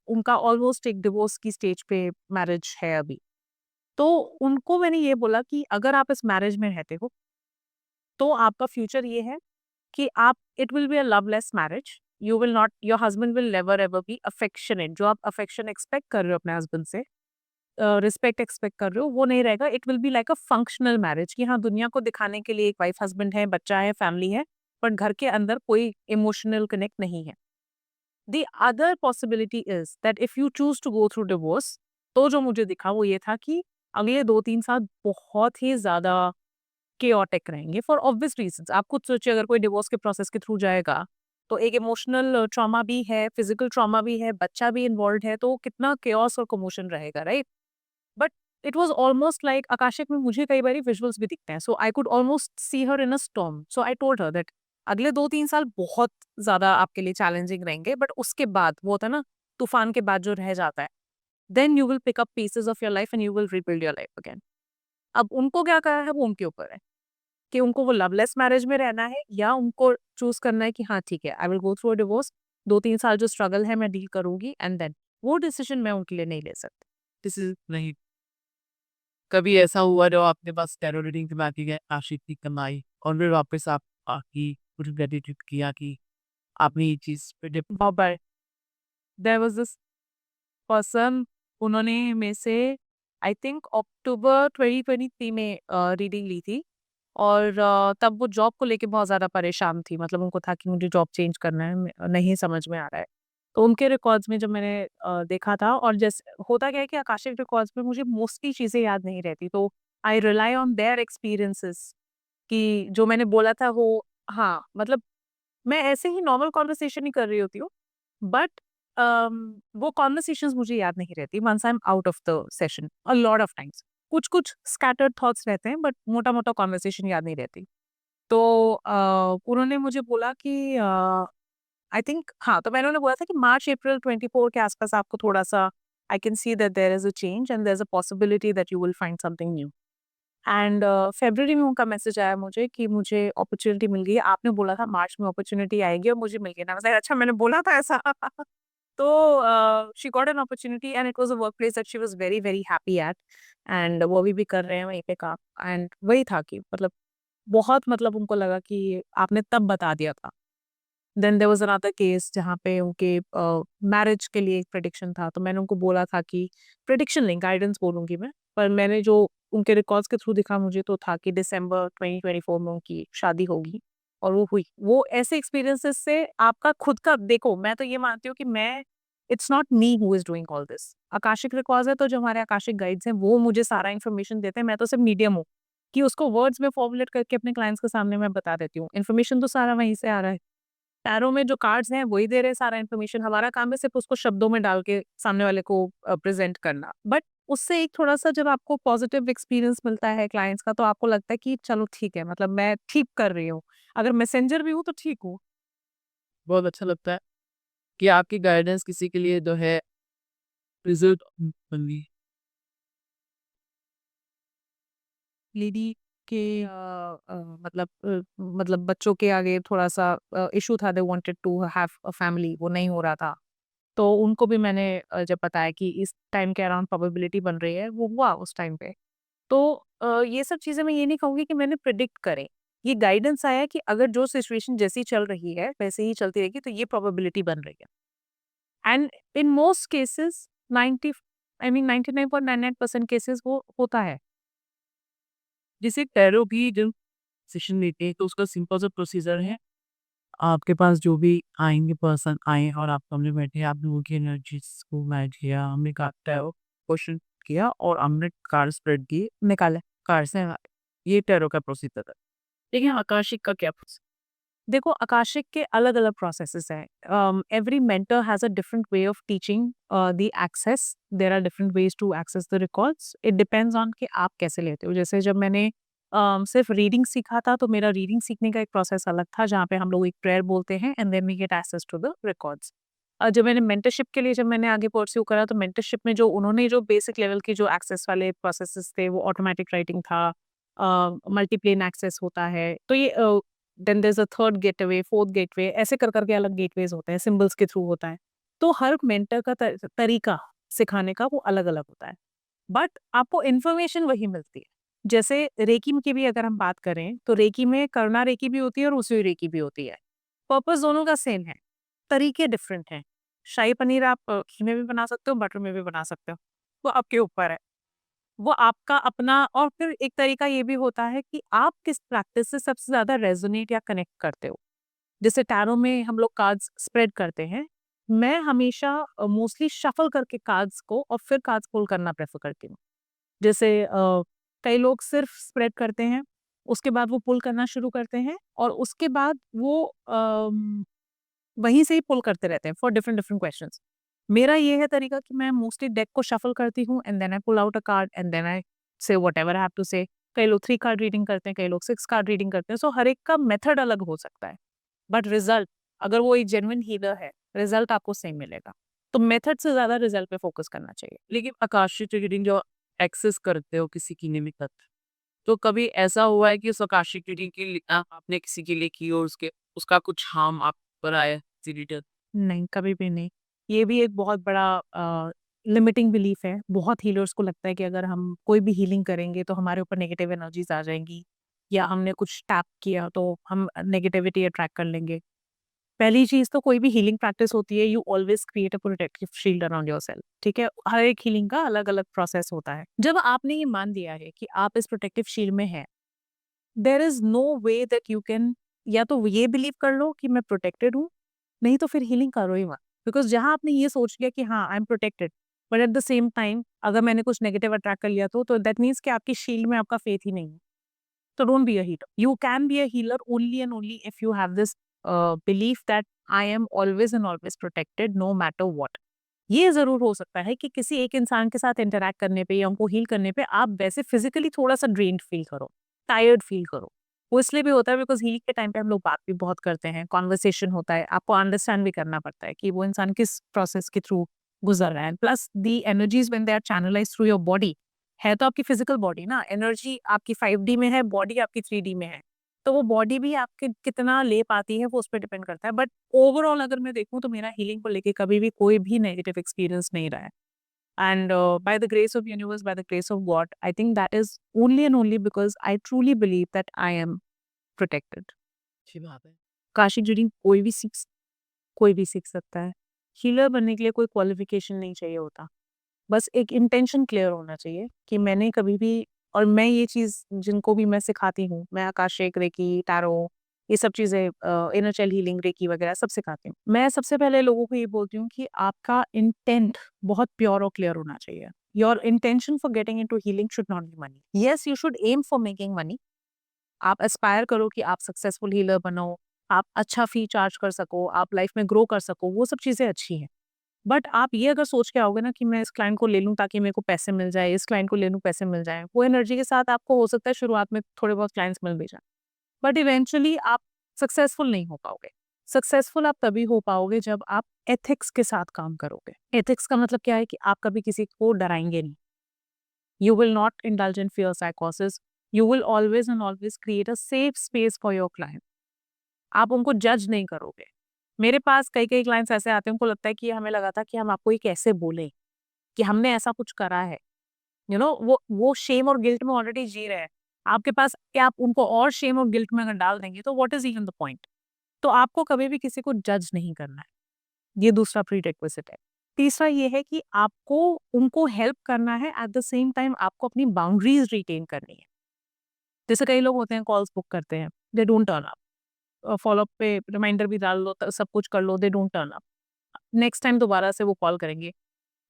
उनका ऑलमोस्ट एक डिवोर्स की स्टेज पे मैरिज है अभी। तो उनको मैंने ये बोला कि अगर आप इस मैरिज में रहते हो तो आपका फ्यूचर ये है कि आप it will be a loveless marriage. You will not your husband will never ever be affectionate. जो आप अफेक्शन एक्सपेक्ट कर रहे हो अपने हस्बैंड से, रिस्पेक्ट एक्सपेक्ट कर रहे हो, वो नहीं रहेगा। It will be like a functional marriage कि हाँ, दुनिया को दिखाने के लिए एक वाइफ हस्बैंड है, बच्चा है, फैमिली है, बट घर के अंदर कोई इमोशनल कनेक्ट नहीं है। The other possibility is that if you choose to go through divorce, तो जो मुझे दिखा वो ये था कि अगले 2-3 साल बहुत ही ज्यादा केओटिक रहेंगे फॉर ऑब्वियस रीजंस। आप खुद सोचिए, अगर कोई डिवोर्स के प्रोसेस के थ्रू जाएगा तो एक इमोशनल ट्रॉमा भी है, फिजिकल ट्रॉमा भी है, बच्चा भी इन्वॉल्व है, तो कितना केओस और कमोशन रहेगा, right? But it was almost like Akashic में मुझे कई बारी विजुअल्स भी दिखते हैं, so I could almost see her in a storm. So I told her that अगले 2-3 साल बहुत ज्यादा आपके लिए चैलेंजिंग रहेंगे, बट उसके बाद वो होता है ना, तूफान के बाद जो रह जाता है, then you will pick up pieces of your life and you will rebuild your life again. अब उनको क्या कहा है वो उनके ऊपर है कि उनको वो लवलेस मैरिज में रहना है या उनको चूज करना है कि हाँ ठीक है, I will go through a divorce. 2-3 साल जो स्ट्रगल है मैं डील करूंगी एंड देन वो डिसीजन मैं उनके लिए नहीं ले सकती। दिस इज़ नहीं कभी ऐसा हुआ जो आपके पास टैरो रीडिंग के बाद की गए आशिक की कमाई और फिर वापस आप आकी कुछ ग्रेटिट्यूड किया कि आपने ये चीज़ पे डिप बाय देयर वाज दिस पर्सन, उन्होंने में से आई थिंक अक्टूबर 2023 में रीडिंग ली थी और तब वो जॉब को लेके बहुत ज़्यादा परेशान थी। मतलब उनको था कि मुझे जॉब चेंज करना है, नहीं समझ में आ रहा है। तो उनके रिकॉर्ड्स में जब मैंने देखा था, और जैसे होता क्या है कि आकाशिक रिकॉर्ड्स में मुझे मोस्टली चीज़ें याद नहीं रहती, तो I rely on their experiences कि जो मैंने बोला था वो, हाँ, मतलब मैं ऐसे ही नॉर्मल कन्वर्सेशन ही कर रही होती हूँ, बट वो कन्वर्सेशंस मुझे याद नहीं रहती once I am out of the session a lot of times. कुछ-कुछ स्कैटर्ड थॉट्स रहते हैं, बट मोटा-मोटा कन्वर्सेशन याद नहीं रहती। तो उन्होंने मुझे बोला कि आई थिंक, हाँ, तो मैंने उन्हें बोला था कि मार्च-अप्रैल 24 के आसपास आपको थोड़ा-सा I can see that there is a change and there is a possibility that you will find something new. And फ़रवरी में उनका मैसेज आया मुझे कि मुझे अपॉर्च्युनिटी मिल गई है। आपने बोला था मार्च में अपॉर्च्युनिटी आएगी और मुझे मिल गई। आई वाज़ लाइक अच्छा, मैंने बोला था ऐसा। तो she got an opportunity and it was a work place that she was very, very happy at, and वो अभी भी कर रहे हैं वहीं पे काम। एंड वही था कि मतलब बहुत, मतलब उनको लगा कि आपने तब बता दिया था। Then there was another case जहाँ पे उनके मैरिज के लिए एक प्रेडिक्शन था, तो मैंने उनको बोला था कि प्रेडिक्शन नहीं, गाइडेंस बोलूँगी मैं, पर मैंने जो उनके रिकॉर्ड्स के थ्रू दिखा मुझे तो था कि दिसंबर 2024 में उनकी शादी होगी और वो हुई। वो ऐसे एक्सपीरियंसेस से आपका खुद का देखो, मैं तो ये मानती हूँ कि मैं, it's not me who is doing all this. Akashic records है तो जो हमारे आकाशिक गाइड्स हैं वो मुझे सारा इन्फॉर्मेशन देते हैं, मैं तो सिर्फ मीडियम हूँ कि उसको वर्ड्स में फॉर्मुलेट करके अपने क्लाइंट्स के सामने मैं बता देती हूँ। इन्फॉर्मेशन तो सारा वहीं से आ रहा है। टैरो में जो कार्ड्स हैं वही दे रहे हैं सारा इन्फॉर्मेशन, हमारा काम है सिर्फ उसको शब्दों में डाल के सामने वाले को प्रेजेंट करना। बट उससे एक थोड़ा-सा जब आपको पॉजिटिव एक्सपीरियंस मिलता है क्लाइंट्स का, तो आपको लगता है कि चलो ठीक है, मतलब मैं ठीक कर रही हूँ। अगर मैसेंजर भी हूँ तो ठीक हूँ। बहुत अच्छा लगता है कि आपकी गाइडेंस किसी के लिए जो है रिज़ल्ट बन गई। लेडी के मतलब बच्चों के आगे थोड़ा-सा इश्यू था, they wanted to have a family, वो नहीं हो रहा था। तो उनको भी मैंने जब बताया कि इस टाइम के अराउंड प्रोबेबिलिटी बन रही है, वो हुआ उस टाइम पे। तो ये सब चीज़ें मैं ये नहीं कहूँगी कि मैंने प्रेडिक्ट करें। ये गाइडेंस आया कि अगर जो सिचुएशन जैसी चल रही है, वैसे ही चलती रहेगी तो ये प्रोबेबिलिटी बन रही है। And in most cases 90 I mean 99.99% cases वो होता है। जैसे टैरो की जब सेशन लेते हैं तो उसका सिंपल सा प्रोसीजर है। आपके पास जो भी आएँगे पर्सन आए और आप सामने बैठे, आप लोगों की एनर्जीज़ को मैच किया, हमने कहा टैरो क्वेश्चन किया और हमने कार्ड स्प्रेड किए, निकाले कार्ड से ये टैरो का प्रोसीजर है। देखिए आकाशिक का क्या प्रोसीजर। देखो, अकाशिक के अलग-अलग प्रोसेसेस हैं। Every mentor has a different way of teaching the access. There are different ways to access the records. It depends on कि आप कैसे लेते हो। जैसे जब मैंने सिर्फ रीडिंग सीखा था, तो मेरा रीडिंग सीखने का एक प्रोसेस अलग था, जहाँ पे हम लोग एक प्रेयर बोलते हैं and then we get access to the records. जब मैंने मेंटरशिप के लिए जब मैंने आगे परस्यू करा, तो मेंटरशिप में जो उन्होंने जो बेसिक लेवल के जो एक्सेस वाले प्रोसेसेस थे, वो ऑटोमैटिक राइटिंग था, मल्टीप्लेन एक्सेस होता है। तो ये then there is a third gateway, fourth gateway, ऐसे कर कर के अलग गेटवेज़ होते हैं, सिंबल्स के थ्रू होता है। तो हर मेंटर का तरीका सिखाने का वो अलग-अलग होता है। बट आपको इन्फॉर्मेशन वही मिलती है। जैसे रेकी की भी अगर हम बात करें, तो रेकी में करना रेकी भी होती है और उसवी रेकी भी होती है। पर्पस दोनों का सेम है, तरीके डिफरेंट हैं। शाही पनीर आप घी में भी बना सकते हो, बटर में भी बना सकते हो, वो आपके ऊपर है। वो आपका अपना, और फिर एक तरीका ये भी होता है कि आप किस प्रैक्टिस से सबसे ज़्यादा रेज़ोनेट या कनेक्ट करते हो। जैसे टैरो में हम लोग कार्ड्स स्प्रेड करते हैं, मैं हमेशा मोस्टली शफल करके कार्ड्स को और फिर कार्ड्स पुल करना प्रेफ़र करती हूँ। जैसे कई लोग सिर्फ स्प्रेड करते हैं, उसके बाद वो पुल करना शुरू करते हैं और उसके बाद वो वहीं से ही पुल करते रहते हैं फॉर डिफरेंट डिफरेंट क्वेश्चंस। मेरा ये है तरीका कि मैं मोस्टली डेक को शफल करती हूँ and then I pull out a card and then I say whatever I have to से। कई लोग 3 कार्ड रीडिंग करते हैं, कई लोग 6 कार्ड रीडिंग करते हैं। सो हर एक का मेथड अलग हो सकता है, बट रिजल्ट, अगर वो एक जेन्युइन हीलर है, रिजल्ट आपको सेम मिलेगा। तो मेथड से ज़्यादा रिजल्ट पे फोकस करना चाहिए। लेकिन आकाशिक रीडिंग जो एक्सेस करते हो किसी की निमित्त, तो कभी ऐसा हुआ है कि उस आकाशिक रीडिंग की आपने किसी के लिए की और उसका कुछ हार्म आप पर आया रिलेटेड? नहीं, कभी भी नहीं। ये भी एक बहुत बड़ा लिमिटिंग बिलीफ है। बहुत हीलर्स को लगता है कि अगर हम कोई भी हीलिंग करेंगे तो हमारे ऊपर नेगेटिव एनर्जीज़ आ जाएँगी, या हमने कुछ टैप किया तो हम नेगेटिविटी अट्रैक्ट कर लेंगे। पहली चीज़ तो कोई भी हीलिंग प्रैक्टिस होती है, you always create a protective shield around yourself, ठीक है? हर एक हीलिंग का अलग-अलग प्रोसेस होता है। जब आपने ये मान लिया है कि आप इस प्रोटेक्टिव शील्ड में हैं, there is no way that you can, या तो ये बिलीव कर लो कि मैं प्रोटेक्टेड हूँ, नहीं तो फिर हीलिंग करो ही मत। बिकॉज़ जहाँ आपने ये सोच लिया कि हाँ, I am protected, but at the same time अगर मैंने कुछ नेगेटिव अट्रैक्ट कर लिया तो दैट मीन्स कि आपकी शील्ड में आपका फेथ ही नहीं है। So don't be a healer. You can be a healer only and only if you have this belief that I am always and always protected no matter what. ये ज़रूर हो सकता है कि किसी एक इंसान के साथ इंटरैक्ट करने पे या उनको हील करने पे आप वैसे फिजिकली थोड़ा-सा ड्रेन्ड फील करो, टायर्ड फील करो। वो इसलिए भी होता है बिकॉज़ हीलिंग के टाइम पे हम लोग बात भी बहुत करते हैं, कन्वर्सेशन होता है, आपको अंडरस्टैंड भी करना पड़ता है कि वो इंसान किस प्रोसेस के थ्रू गुज़र रहा है। Plus the energies when they are channelised through your body, है तो आपकी फिजिकल बॉडी ना, एनर्जी आपकी 5D में है, बॉडी आपकी 3D में है। तो वो बॉडी भी आपके कितना ले पाती है वो उस पे डिपेंड करता है। बट ओवरऑल अगर मैं देखूँ तो मेरा हीलिंग को लेके कभी भी कोई भी नेगेटिव एक्सपीरियंस नहीं रहा है। And by the grace of universe, by the grace of God, I think that is only and only because I truly believe that I am protected. अच्छी बात है। काशी रीडिंग कोई भी सीख सकता है। हीलर बनने के लिए कोई क्वालिफिकेशन नहीं चाहिए होता। बस एक इंटेंशन क्लियर होना चाहिए कि मैंने कभी भी, और मैं ये चीज़ जिनको भी मैं सिखाती हूँ, मैं आकाशिक, रेकी, टैरो, ये सब चीज़ें इनर चाइल्ड हीलिंग, रेकी वगैरह सब सिखाती हूँ। मैं सबसे पहले लोगों को ये बोलती हूँ कि आपका इंटेंट बहुत प्योर और क्लियर होना चाहिए। Your intention for getting into healing should not be money. Yes, you should aim for making money. आप एस्पायर करो कि आप सक्सेसफुल हीलर बनो, आप अच्छा फी चार्ज कर सको, आप लाइफ में ग्रो कर सको, वो सब चीज़ें अच्छी हैं। बट आप ये अगर सोच के आओगे ना कि मैं इस क्लाइंट को ले लूँ ताकि मेरे को पैसे मिल जाए, इस क्लाइंट को ले लूँ पैसे मिल जाएँ, वो एनर्जी के साथ आपको हो सकता है शुरुआत में थोड़े बहुत क्लाइंट्स मिल भी जाएँ। बट इवेंचुअली आप सक्सेसफुल नहीं हो पाओगे। सक्सेसफुल आप तभी हो पाओगे जब आप एथिक्स के साथ काम करोगे। एथिक्स का मतलब क्या है कि आप कभी किसी को डराएँगे नहीं। You will not indulge in fear psychosis. You will always and always create a safe space for your client. आप उनको जज नहीं करोगे। मेरे पास कई-कई क्लाइंट्स ऐसे आते हैं, उनको लगता है कि हमें लगा था कि हम आपको ये कैसे बोलें, कि हमने ऐसा कुछ करा है। वो शेम और गिल्ट में ऑलरेडी जी रहे हैं। आपके पास क्या आप उनको और शेम और गिल्ट में अगर डाल देंगे तो what is even the point? तो आपको कभी भी किसी को जज नहीं करना है। ये दूसरा प्रीरेक्विजिट है। तीसरा ये है कि आपको उनको हेल्प करना है, एट द सेम टाइम आपको अपनी बाउंड्रीज़ रिटेन करनी है। जैसे कई लोग होते हैं कॉल्स बुक करते हैं, they don't turn up, follow up पे रिमाइंडर भी डाल लो, त सब कुछ कर लो, they don't turn up. Next time दोबारा से वो कॉल करेंगे।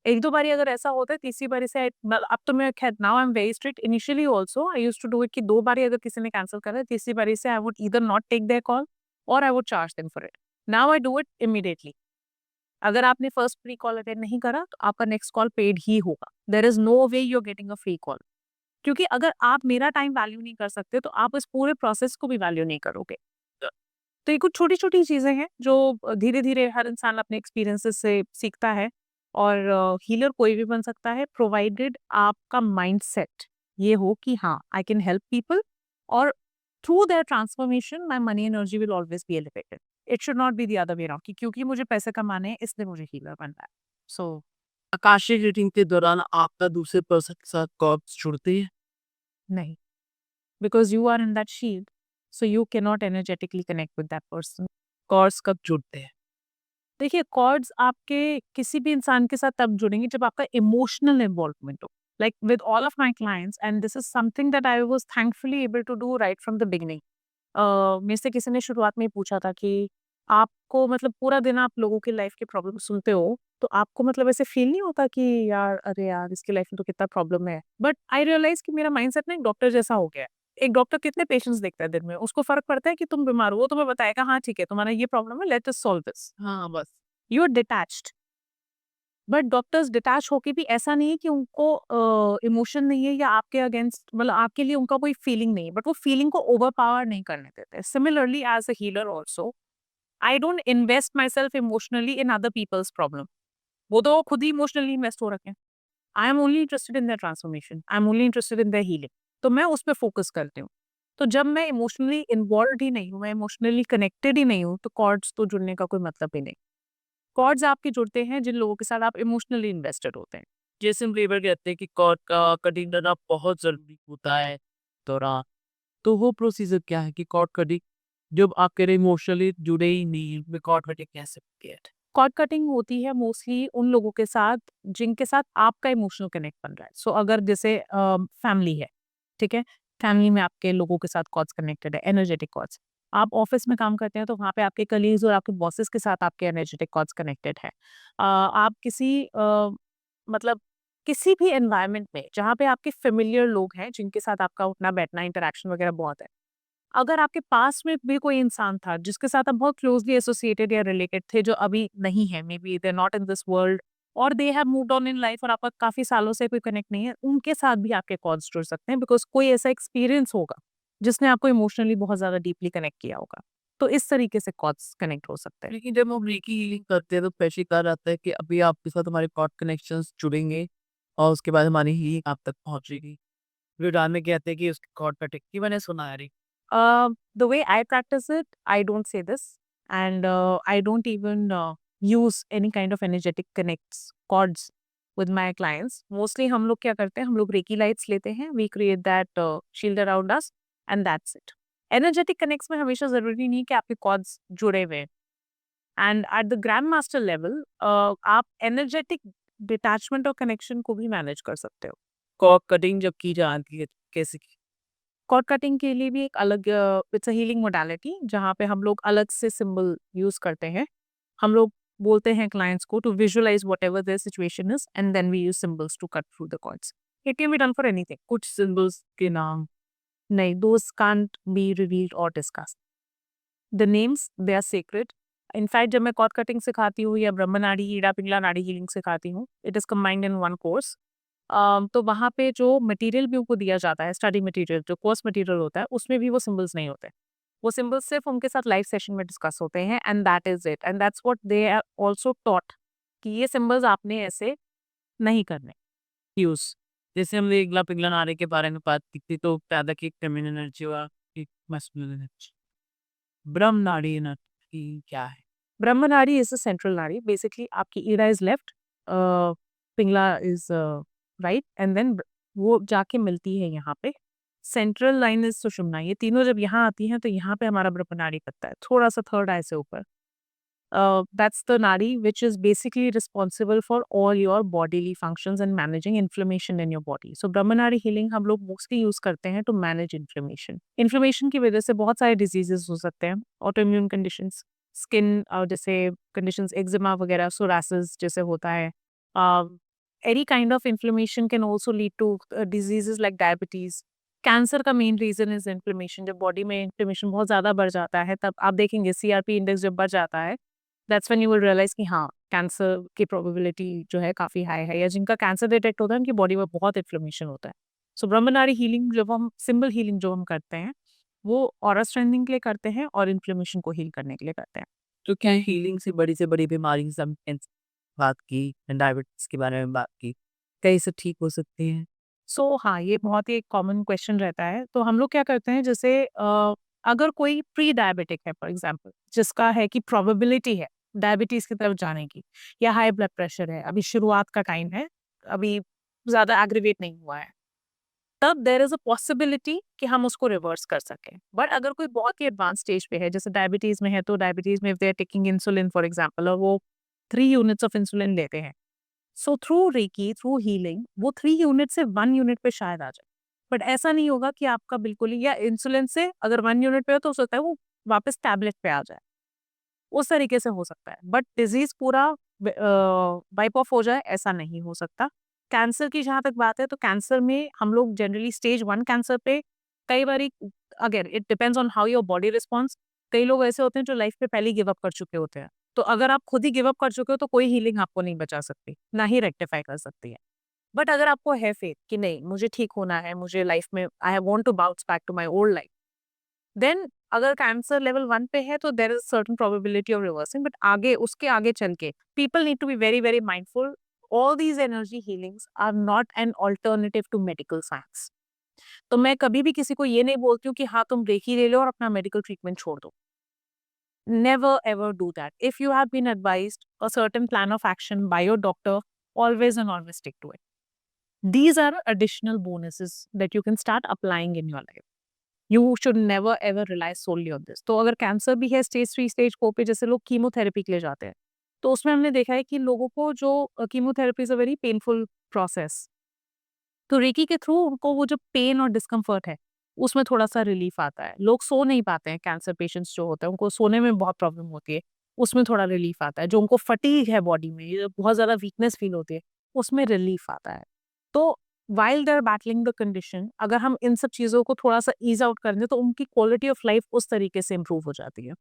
1-2 बारी अगर ऐसा होता है, तीसरी बारी से अब तो मैं खैर now I am very strict. Initially also I used to do it कि 2 बारी अगर किसी ने कैंसल करा है, तीसरी बारी से I would either not take their call और I would charge them for it. Now I do it immediately. अगर आपने फर्स्ट फ्री कॉल अटेंड नहीं करा, तो आपका नेक्स्ट कॉल पेड ही होगा। There is no way you are getting a free call. क्योंकि अगर आप मेरा टाइम वैल्यू नहीं कर सकते, तो आप इस पूरे प्रोसेस को भी वैल्यू नहीं करोगे। तो ये कुछ छोटी-छोटी चीज़ें हैं जो धीरे-धीरे हर इंसान अपने एक्सपीरियंसेस से सीखता है और हीलर कोई भी बन सकता है प्रोवाइडेड आपका माइंडसेट ये हो कि हाँ, आई कैन हेल्प पीपल और through their transformation my money energy will always be elevated. It should not be the other way around कि क्योंकि मुझे पैसे कमाने हैं इसलिए मुझे हीलर बनना है। सो आकाशीय रीडिंग के दौरान आपका दूसरे पर्सन के साथ कॉर्ड्स जुड़ती है? नहीं, because you are in that shield, so you can not energetically connect with that person. Cords कब जुड़ते हैं? देखिए कॉर्ड्स आपके किसी भी इंसान के साथ तब जुड़ेंगे जब आपका इमोशनल इन्वॉल्वमेंट हो। Like with all of my clients and this is something that I was thankfully able to do right from the beginning. मेरे से किसी ने शुरुआत में ही पूछा था कि आपको मतलब पूरा दिन आप लोगों की लाइफ की प्रॉब्लम सुनते हो, तो आपको मतलब ऐसे फील नहीं होता कि यार अरे यार इसकी लाइफ में तो कितना प्रॉब्लम है। बट आई रियलाइज कि मेरा माइंडसेट ना एक डॉक्टर जैसा हो गया है। एक डॉक्टर कितने पेशेंट्स देखता है दिन में, उसको फर्क पड़ता है कि तुम बीमार हो, वो तुम्हें बताएगा हाँ ठीक है तुम्हारा ये प्रॉब्लम है, लेट अस सॉल्व दिस। हाँ, बस। You are detached. But doctors detach होके भी ऐसा नहीं है कि उनको इमोशन नहीं है या आपके अगेंस्ट मतलब आपके लिए उनका कोई फीलिंग नहीं है, बट वो फीलिंग को ओवरपावर नहीं करने देते। Similarly as a healer also I don't invest myself emotionally in other people's problem. वो तो खुद ही इमोशनली इन्वेस्ट हो रखे हैं। I am only interested in their transformation, I am only interested in their healing. तो मैं उस पर फोकस करती हूँ। तो जब मैं इमोशनली इन्वॉल्व ही नहीं हूँ, मैं इमोशनली कनेक्टेड ही नहीं हूँ, तो कॉर्ड्स तो जुड़ने का कोई मतलब ही नहीं। कॉर्ड्स आपके जुड़ते हैं जिन लोगों के साथ आप इमोशनली इन्वेस्टेड होते हैं। जेसन लीवर कहते हैं कि कॉर्ड का कटिंग करना बहुत ज़रूरी होता है दौरान। तो वो प्रोसीजर क्या है कि कॉर्ड कटिंग जब आप कह रहे इमोशनली जुड़े ही नहीं, मैं कॉर्ड कटिंग कैसे किया? कॉर्ड कटिंग होती है मोस्टली उन लोगों के साथ जिनके साथ आपका इमोशनल कनेक्ट बन रहा है। सो अगर जैसे फैमिली है, ठीक है? फैमिली में आपके लोगों के साथ कॉर्ड्स कनेक्टेड है, एनर्जेटिक कॉर्ड्स। आप ऑफिस में काम करते हैं तो वहाँ पे आपके कलीग्स और आपके बॉसेस के साथ आपके एनर्जेटिक कॉर्ड्स कनेक्टेड है। आप मतलब किसी भी एनवायरनमेंट में जहाँ पे आपके फ़ेमिलियर लोग हैं, जिनके साथ आपका उठना-बैठना, इंटरैक्शन वगैरह बहुत है। अगर आपके पास में भी कोई इंसान था जिसके साथ आप बहुत क्लोज़ली एसोसिएटेड या रिलेटेड थे जो अभी नहीं है, maybe they are not in this world और they have moved on in life और आपका काफ़ी सालों से कोई कनेक्ट नहीं है, उनके साथ भी आपके कॉल्स जुड़ सकते हैं बिकॉज़ कोई ऐसा एक्सपीरियंस होगा, जिसने आपको इमोशनली बहुत ज़्यादा डीपली कनेक्ट किया होगा। तो इस तरीके से कॉल्स कनेक्ट हो सकते हैं। लेकिन जब हम रेकी हीलिंग करते हैं तो स्पेशली कहा जाता है कि अभी आपके साथ हमारे कॉर्ड कनेक्शंस जुड़ेंगे और उसके बाद हमारी हीलिंग आप तक पहुंचेगी। विडाल में कहते हैं कि उसकी कॉर्ड कटिंग की मैंने सुना है। The way I practice it, I don't say this, and I don't even use any kind of energetic connects chords with my clients. Mostly हम लोग क्या करते हैं, हम लोग रेकी लाइट्स लेते हैं, we create that shield around us, and that's it. Energetic connects में हमेशा जरूरी नहीं कि आपके कॉर्ड्स जुड़े हुए हैं। And at the grand master level आप एनर्जेटिक डिटैचमेंट और कनेक्शन को भी मैनेज कर सकते हो। कॉर्ड कटिंग जब की जाती है कैसे की? कॉर्ड कटिंग के लिए भी एक अलग इट्स अ हीलिंग मोडालिटी जहाँ पे हम लोग अलग से सिंबल यूज करते हैं। हम लोग बोलते हैं क्लाइंट्स को to visualise whatever their situation is and then we use symbols to cut through the cords. It can be done for anything. कुछ सिंबल्स के नाम? नहीं, दोस कांट बी रिवील्ड और discussed. The names they are sacred. In fact जब मैं cord cutting सिखाती हूँ या ब्रह्म नाड़ी, ईड़ा पिंगला नाड़ी हीलिंग सिखाती हूँ, it is combined in one course. तो वहाँ पे जो मटेरियल भी उनको दिया जाता है, स्टडी मटेरियल, जो कोर्स मटेरियल होता है, उसमें भी वो सिंबल्स नहीं होते। वो सिंबल्स सिर्फ उनके साथ लाइव सेशन में डिस्कस होते हैं, and that is it, and that's what they are also taught कि ये सिंबल्स आपने ऐसे नहीं करने यूज। जैसे हमने इगला पिघला नारे के बारे में बात की थी, तो पैदा की फेमिनिन एनर्जी और एक मैस्कुलिन एनर्जी। ब्रह्म नाड़ी एनर्जी क्या है? Brahma nadi is the central nadi. Basically आपकी Ida is left, Pingala is right, and then वो जाके मिलती है यहाँ पे। Central line is Sushumna. ये तीनों जब यहाँ आती हैं तो यहाँ पे हमारा ब्रह्म नाड़ी पड़ता है, थोड़ा सा थर्ड आई से ऊपर। That's the nadi which is basically responsible for all your bodily functions and managing inflammation in your body. So brahmanari healing हम लोग mostly use करते हैं to manage inflammation. Inflammation की वजह से बहुत सारे diseases हो सकते हैं, autoimmune conditions, skin जैसे conditions, eczema वगैरह, psoriasis जैसे होता है. Any kind of inflammation can also lead to diseases like diabetes. Cancer का मेन रीजन इज इन्फ्लेमेशन। जब बॉडी में इन्फ्लेमेशन बहुत ज़्यादा बढ़ जाता है, तब आप देखेंगे सीआरपी इंडेक्स जब बढ़ जाता है, that's when you will realise कि हाँ, कैंसर की प्रोबेबिलिटी जो है काफ़ी हाई है, या जिनका कैंसर डिटेक्ट होता है उनकी बॉडी में बहुत इन्फ्लेमेशन होता है। सो ब्रह्मनारी हीलिंग जब हम सिंबल हीलिंग जो हम करते हैं, वो ऑरा स्ट्रेंथनिंग के लिए करते हैं और इन्फ्लेमेशन को हील करने के लिए करते हैं। तो क्या हीलिंग से बड़ी बीमारी, जैसे हम कैंसर बात की, डायबिटीज के बारे में बात की, क्या ये सब ठीक हो सकती है? सो हाँ, ये बहुत ही एक कॉमन क्वेश्चन रहता है। तो हम लोग क्या करते हैं, जैसे अगर कोई प्री डायबिटिक है फॉर एग्जांपल, जिसका है कि प्रोबेबिलिटी है डायबिटीज की तरफ जाने की, या हाई ब्लड प्रेशर है, अभी शुरुआत का टाइम है, अभी ज़्यादा एग्रीवेट नहीं हुआ है, तब देयर इज अ पॉसिबिलिटी कि हम उसको रिवर्स कर सकें। बट अगर कोई बहुत ही एडवांस स्टेज पे है, जैसे डायबिटीज में है, तो डायबिटीज में if they are taking insulin for example, और वो 3 यूनिट्स ऑफ इंसुलिन लेते हैं, so through reiki, through healing, वो 3 यूनिट से 1 यूनिट पे शायद आ जाए। बट ऐसा नहीं होगा कि आपका बिल्कुल ही, या इंसुलिन से अगर 1 यूनिट पे हो तो हो सकता है वो वापस टैबलेट पे आ जाए, उस तरीके से हो सकता है। बट डिजीज पूरा वाइप ऑफ हो जाए, ऐसा नहीं हो सकता। कैंसर की जहाँ तक बात है, तो कैंसर में हम लोग जनरली स्टेज 1 कैंसर पे कई बारी, again it depends on how your body response. कई लोग ऐसे होते हैं जो लाइफ पे पहले ही गिव अप कर चुके होते हैं। तो अगर आप खुद ही गिव अप कर चुके हो तो कोई हीलिंग आपको नहीं बचा सकती, ना ही रेक्टिफाई कर सकती है। बट अगर आपको है फेथ कि नहीं, मुझे ठीक होना है, मुझे लाइफ में I want to bounce back to my old life, then अगर कैंसर लेवल 1 पे है तो there is certain probability of reversing. But आगे, उसके आगे चल के people need to be very very mindful. All these energy healings are not an alternative to medical science. तो मैं कभी भी किसी को ये नहीं बोलती हूँ कि हाँ, तुम रेकी ले लो और अपना मेडिकल ट्रीटमेंट छोड़ दो। Never ever do that. If you have been advised a certain plan of action by your doctor, always and always stick to it. These are additional bonuses that you can start applying in your life. You should never ever rely solely on this. तो अगर cancer भी है stage 3 stage 4 पे, जैसे लोग chemotherapy के लिए जाते हैं, तो उसमें हमने देखा है कि लोगों को जो chemotherapy is a very painful process, तो रेकी के थ्रू उनको वो जो पेन और डिस्कम्फर्ट है, उसमें थोड़ा-सा रिलीफ आता है। लोग सो नहीं पाते हैं, कैंसर पेशेंट्स जो होते हैं, उनको सोने में बहुत प्रॉब्लम होती है, उसमें थोड़ा रिलीफ आता है। जो उनको फटीग है बॉडी में, ये बहुत ज़्यादा वीकनेस फील होती है, उसमें रिलीफ आता है। तो while they are battling the condition, अगर हम इन सब चीज़ों को थोड़ा-सा ईज़ आउट कर दें, तो उनकी क्वालिटी ऑफ लाइफ उस तरीके से इम्प्रूव हो जाती है।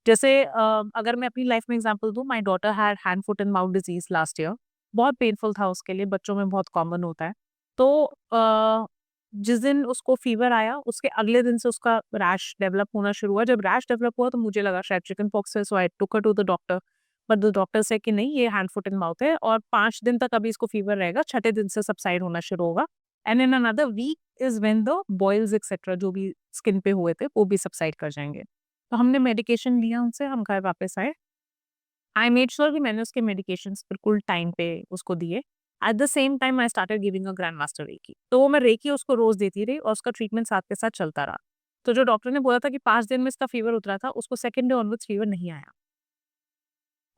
जैसे अगर मैं अपनी लाइफ में एग्जांपल दूँ, my daughter had hand, foot and mouth disease last year. बहुत पेनफुल था उसके लिए, बच्चों में बहुत कॉमन होता है। तो जिस दिन उसको फीवर आया, उसके अगले दिन से उसका रैश डेवलप होना शुरू हुआ। जब रैश डेवलप हुआ तो मुझे लगा शायद चिकन पॉक्स है, so I took her to the doctor, but the doctor said कि नहीं, ये हैंड, फुट एंड माउथ है और 5 दिन तक अभी इसको फीवर रहेगा, छठे दिन से सबसाइड होना शुरू होगा, and in another week is when the boils etcetera जो भी स्किन पे हुए थे, वो भी सबसाइड कर जाएँगे। तो हमने मेडिकेशन लिया उनसे, हम घर वापस आए। आई मेड श्योर कि मैंने उसके मेडिकेशंस बिल्कुल टाइम पे उसको दिए। At the same time I started giving a grand master reiki. तो वो मैं रेकी उसको रोज़ देती रही और उसका ट्रीटमेंट साथ के साथ चलता रहा। तो जो डॉक्टर ने बोला था कि 5 दिन में इसका फीवर उतरा था, उसको सेकंड डे ऑनवर्ड्स फीवर नहीं आया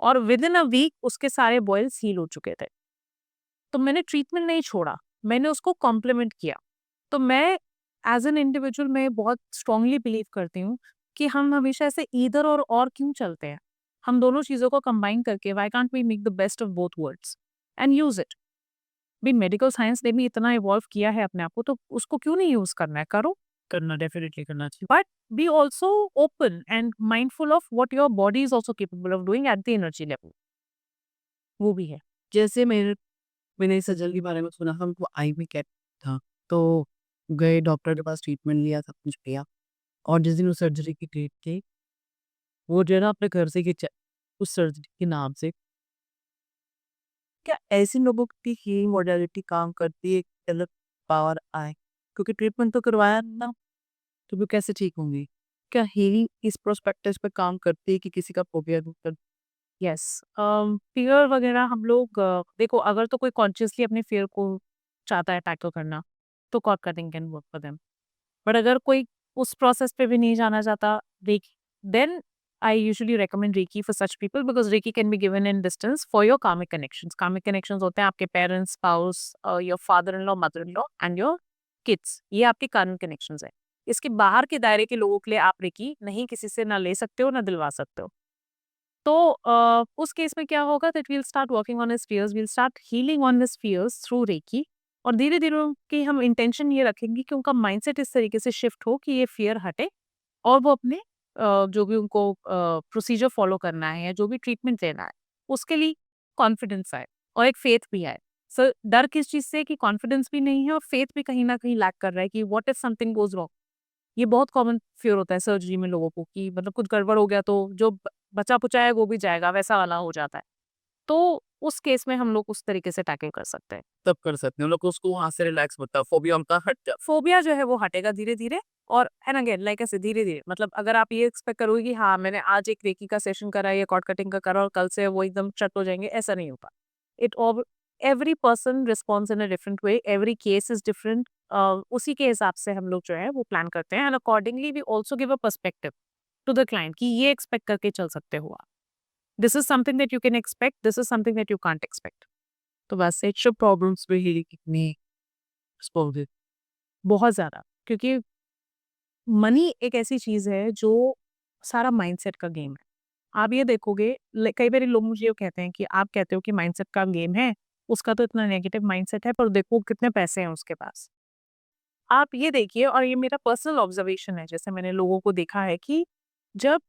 और विदिन अ वीक उसके सारे बॉयल्स हील हो चुके थे। तो मैंने ट्रीटमेंट नहीं छोड़ा, मैंने उसको कॉम्प्लीमेंट किया। तो मैं एज़ एन इंडिविजुअल मैं बहुत स्ट्रांगली बिलीव करती हूँ कि हम हमेशा ऐसे ईदर और क्यों चलते हैं? हम दोनों चीज़ों को कंबाइन करके why can't we make the best of both worlds and use it? भी मेडिकल साइंस ने भी इतना इवॉल्व किया है अपने आप को, तो उसको क्यों नहीं यूज़ करना है? करो, करना डेफिनेटली करना चाहिए, but be also open and mindful of what your body is also capable of doing at the energy level, वो भी है। जैसे मैंने सजल के बारे में सुना, हमको आई में कैप था, तो गए डॉक्टर के पास, ट्रीटमेंट लिया, सब कुछ किया, और जिस दिन उस सर्जरी की डेट थी, वो जो है ना अपने घर से उस सर्जरी के नाम से, क्या ऐसे लोगों की हीलिंग मॉडलिटी काम करती है कि अलग पावर आए? क्योंकि ट्रीटमेंट तो करवाया ना, तो वो कैसे ठीक होंगी? क्या हीलिंग इस प्रोस्पेक्टिव पे काम करती है कि किसी का फोबिया दूर कर? यस, फियर वगैरह हम लोग देखो, अगर तो कोई कॉन्शियसली अपने फियर को चाहता है टैकल करना, तो cord cutting can work for them. But अगर कोई उस प्रोसेस पे भी नहीं जाना चाहता, reiki, then I usually recommend reiki for such people, because reiki can be given in distance for your karmic connections. Karmic connections होते हैं आपके parents, spouse, your father in law, mother in law and your kids, ये आपके कार्मिक connections है। इसके बाहर के दायरे के लोगों के लिए आप रेकी नहीं किसी से ना ले सकते हो ना दिलवा सकते हो। तो उस केस में क्या होगा, that will start working on his fears, will start healing on his fears through reiki, और धीरे धीरे उनकी हम इंटेंशन ये रखेंगे कि उनका माइंडसेट इस तरीके से शिफ्ट हो कि ये फियर हटे, और वो अपने जो भी उनको प्रोसीजर फॉलो करना है या जो भी ट्रीटमेंट लेना है, उसके लिए कॉन्फिडेंस आए और एक फेथ भी आए। सो डर किस चीज से, कि कॉन्फिडेंस भी नहीं है और फेथ भी कहीं ना कहीं लैक कर रहा है, कि what if something goes wrong. ये बहुत कॉमन फियर होता है सर्जरी में लोगों को, कि मतलब कुछ गड़बड़ हो गया तो जो बचा पुचा है वो भी जाएगा, वैसा वाला हो जाता है। तो उस केस में हम लोग उस तरीके से टैकल कर सकते हैं। तब कर सकते हैं, उन लोग को उसको वहाँ से रिलैक्स होता है, फोबिया उनका हट जाता फोबिया जो है वो हटेगा धीरे धीरे, और एंड अगेन लाइक ऐसे धीरे धीरे, मतलब अगर आप ये एक्सपेक्ट करोगे कि हाँ मैंने आज एक रेकी का सेशन करा या कॉर्ड कटिंग का करा और कल से वो एकदम शट हो जाएंगे, ऐसा नहीं होगा। It every person response in a different way, every case is different. उसी के हिसाब से हम लोग जो है वो प्लान करते हैं, and accordingly we also give a perspective to the client कि ये एक्सपेक्ट करके चल सकते हो आप, this is something that you can expect, this is something that you can't expect. तो बस है। प्रॉब्लम्स में ही कितनी एक्सपोज बहुत ज्यादा, क्योंकि मनी एक ऐसी चीज है जो सारा माइंडसेट का गेम है। आप ये देखोगे, कई बार लोग मुझे ये कहते हैं कि आप कहते हो कि माइंडसेट का गेम है, उसका तो इतना नेगेटिव माइंडसेट है, पर देखो कितने पैसे हैं उसके पास। आप ये देखिए, और ये मेरा पर्सनल ऑब्जर्वेशन है, जैसे मैंने लोगों को देखा है कि जब